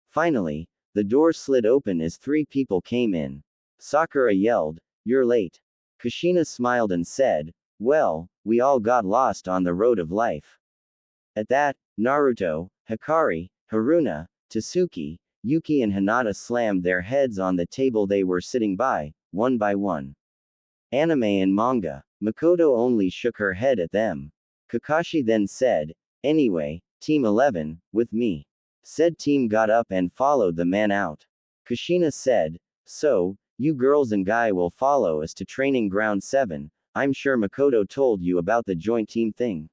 Finally, the door slid open as 3 people came in. Sakura yelled, "You're late." Kushina smiled and said, "Well, we all got lost on the road of life." At that, Naruto, Hikari, Haruna, Tasuki, Yuki and Hinata slammed their heads on the table they were sitting by, one by one. Anime and manga. Makoto only shook her head at them. Kakashi then said, "Anyway, Team 11, with me." Said team got up and followed the man out. Kushina said, "So, you girls and guy will follow us to training ground 7, I'm sure Makoto told you about the joint team thing."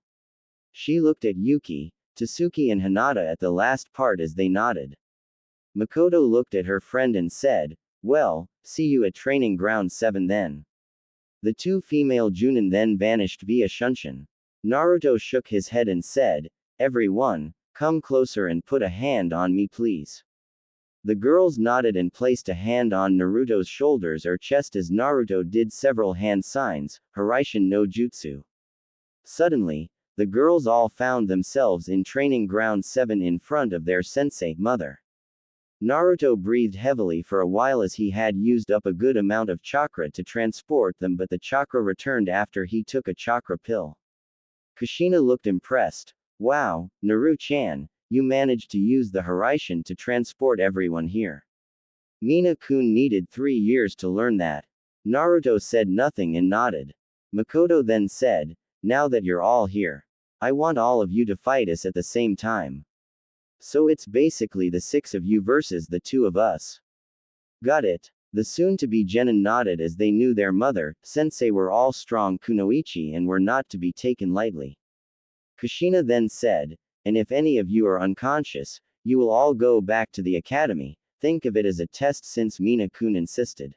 She looked at Yuki, Tasuki and Hinata at the last part as they nodded. Makoto looked at her friend and said, "Well, see you at training ground 7 then." The 2 female Junin then vanished via Shunshin. Naruto shook his head and said, "Everyone, come closer and put a hand on me please." The girls nodded and placed a hand on Naruto's shoulders or chest as Naruto did several hand signs, Hiraishin no Jutsu. Suddenly, the girls all found themselves in training ground 7 in front of their sensei, mother. Naruto breathed heavily for a while as he had used up a good amount of chakra to transport them, but the chakra returned after he took a chakra pill. Kushina looked impressed. "Wow, Naru-chan, you managed to use the Hiraishin to transport everyone here. Mina-kun needed 3 years to learn that." Naruto said nothing and nodded. Makoto then said, "Now that you're all here, I want all of you to fight us at the same time. So it's basically the 6 of you versus the 2 of us." "Got it." The soon-to-be genin nodded as they knew their mother, sensei were all strong kunoichi and were not to be taken lightly. Kushina then said, "And if any of you are unconscious, you will all go back to the academy, think of it as a test since Mina-kun insisted."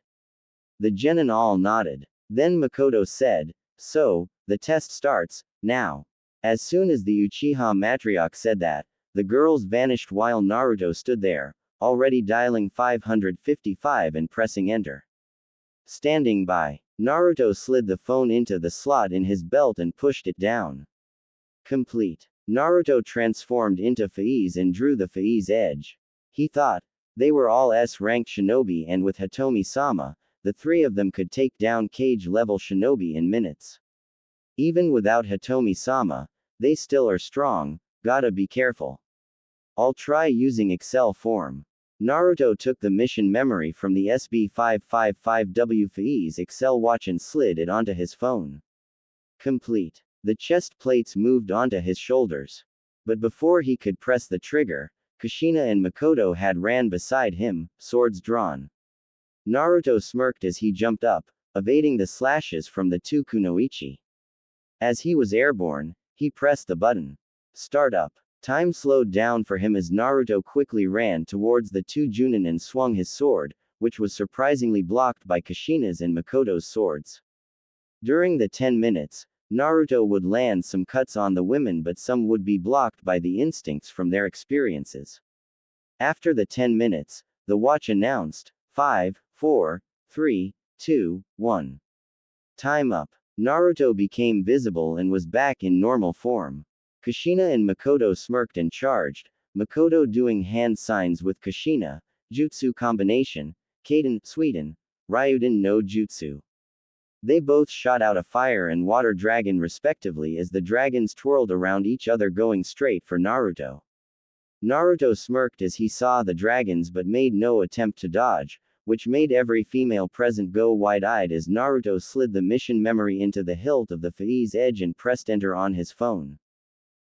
The genin all nodded. Then Makoto said, "So, the test starts, now." As soon as the Uchiha matriarch said that, the girls vanished while Naruto stood there, already dialing 555 and pressing enter. Standing by, Naruto slid the phone into the slot in his belt and pushed it down. Complete. Naruto transformed into Faiz and drew the Faiz edge. He thought, they were all S-ranked shinobi and with Hitomi-sama, the 3 of them could take down cage-level shinobi in minutes. Even without Hitomi-sama, they still are strong, gotta be careful. I'll try using Excel form. Naruto took the mission memory from the SB555W Faiz Excel watch and slid it onto his phone. Complete. The chest plates moved onto his shoulders. But before he could press the trigger, Kushina and Makoto had ran beside him, swords drawn. Naruto smirked as he jumped up, evading the slashes from the 2 kunoichi. As he was airborne, he pressed the button. Start up. Time slowed down for him as Naruto quickly ran towards the 2 Junin and swung his sword, which was surprisingly blocked by Kushina's and Makoto's swords. During the 10 minutes, Naruto would land some cuts on the women, but some would be blocked by the instincts from their experiences. After the 10 minutes, the watch announced, 5, 4, 3, 2, 1. Time up. Naruto became visible and was back in normal form. Kushina and Makoto smirked and charged, Makoto doing hand signs with Kushina, jutsu combination, Kaden, Sweden, Ryuden no jutsu. They both shot out a fire and water dragon respectively as the dragons twirled around each other going straight for Naruto. Naruto smirked as he saw the dragons but made no attempt to dodge, which made every female present go wide-eyed as Naruto slid the mission memory into the hilt of the Faiz edge and pressed enter on his phone.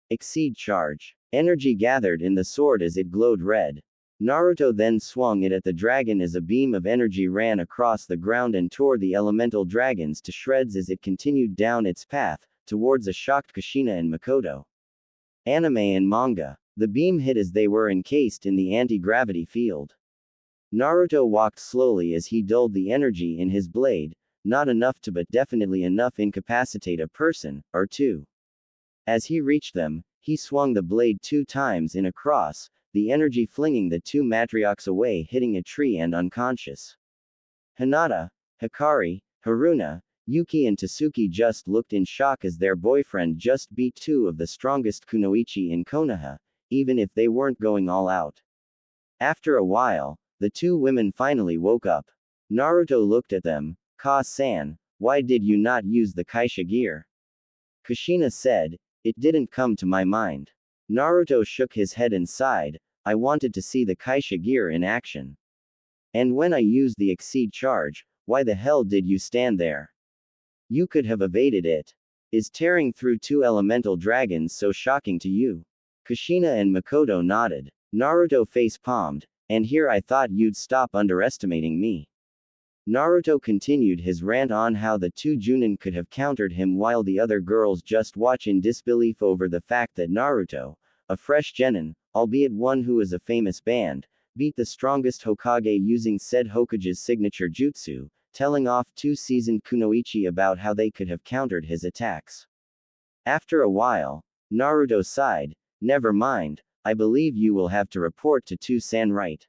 Exceed charge. Energy gathered in the sword as it glowed red. Naruto then swung it at the dragon as a beam of energy ran across the ground and tore the elemental dragons to shreds as it continued down its path, towards a shocked Kushina and Makoto. Anime and manga. The beam hit as they were encased in the anti-gravity field. Naruto walked slowly as he dulled the energy in his blade, not enough to but definitely enough incapacitate a person, or two. As he reached them, he swung the blade 2 times in a cross, the energy flinging the 2 matriarchs away, hitting a tree and unconscious. Hinata, Hikari, Haruna, Yuki and Tasuki just looked in shock as their boyfriend just beat 2 of the strongest kunoichi in Konoha, even if they weren't going all out. After a while, the 2 women finally woke up. Naruto looked at them. Ka-san, why did you not use the Kaisha gear? Kushina said, it didn't come to my mind. Naruto shook his head and sighed, I wanted to see the Kaisha gear in action. And when I used the exceed charge, why the hell did you stand there? You could have evaded it. Is tearing through 2 elemental dragons so shocking to you? Kushina and Makoto nodded. Naruto face-palmed, and here I thought you'd stop underestimating me. Naruto continued his rant on how the 2 Junin could have countered him while the other girls just watch in disbelief over the fact that Naruto, a fresh genin, albeit one who is a famous band, beat the strongest Hokage using said Hokage's signature jutsu, telling off 2 seasoned kunoichi about how they could have countered his attacks. After a while, Naruto sighed, never mind, I believe you will have to report to 2-san, right?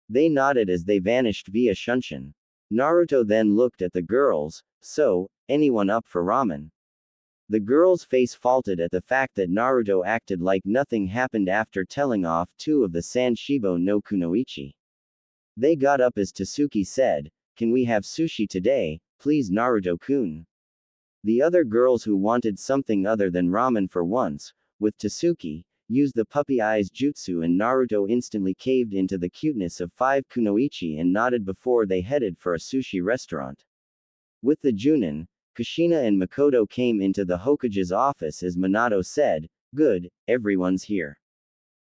They nodded as they vanished via Shunshin. Naruto then looked at the girls, so, anyone up for ramen? The girl's face faulted at the fact that Naruto acted like nothing happened after telling off 2 of the Sanshibo no kunoichi. They got up as Tasuki said, can we have sushi today, please Naruto-kun? The other girls who wanted something other than ramen for once, with Tasuki, used the puppy eyes jutsu and Naruto instantly caved into the cuteness of 5 kunoichi and nodded before they headed for a sushi restaurant. With the Junin, Kushina and Makoto came into the Hokage's office as Minato said, good, everyone's here.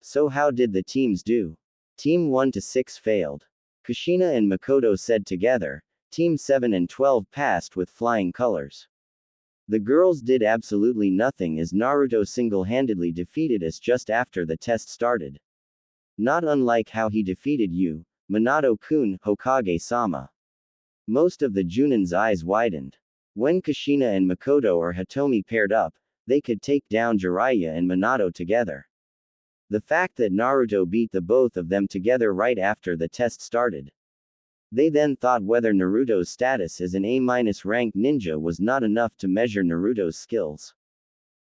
So how did the teams do? Team 1 to 6 failed. Kushina and Makoto said together, Team 7 and 12 passed with flying colors. The girls did absolutely nothing as Naruto single-handedly defeated us just after the test started. Not unlike how he defeated you, Minato-kun, Hokage-sama. Most of the Junin's eyes widened. When Kushina and Makoto or Hitomi paired up, they could take down Jiraiya and Minato together. The fact that Naruto beat the both of them together right after the test started. They then thought whether Naruto's status as an A-ranked ninja was not enough to measure Naruto's skills.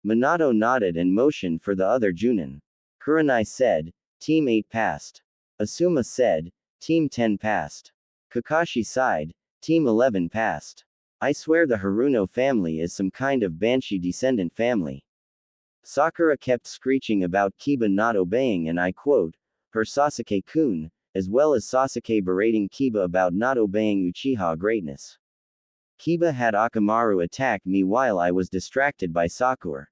Minato nodded and motioned for the other Junin. Kurenai said, Team 8 passed. Asuma said, Team 10 passed. Kakashi sighed, Team 11 passed. I swear the Haruno family is some kind of Banshee descendant family. Sakura kept screeching about Kiba not obeying and I quote, her Sasuke-kun, as well as Sasuke berating Kiba about not obeying Uchiha greatness. Kiba had Akamaru attack me while I was distracted by Sakura.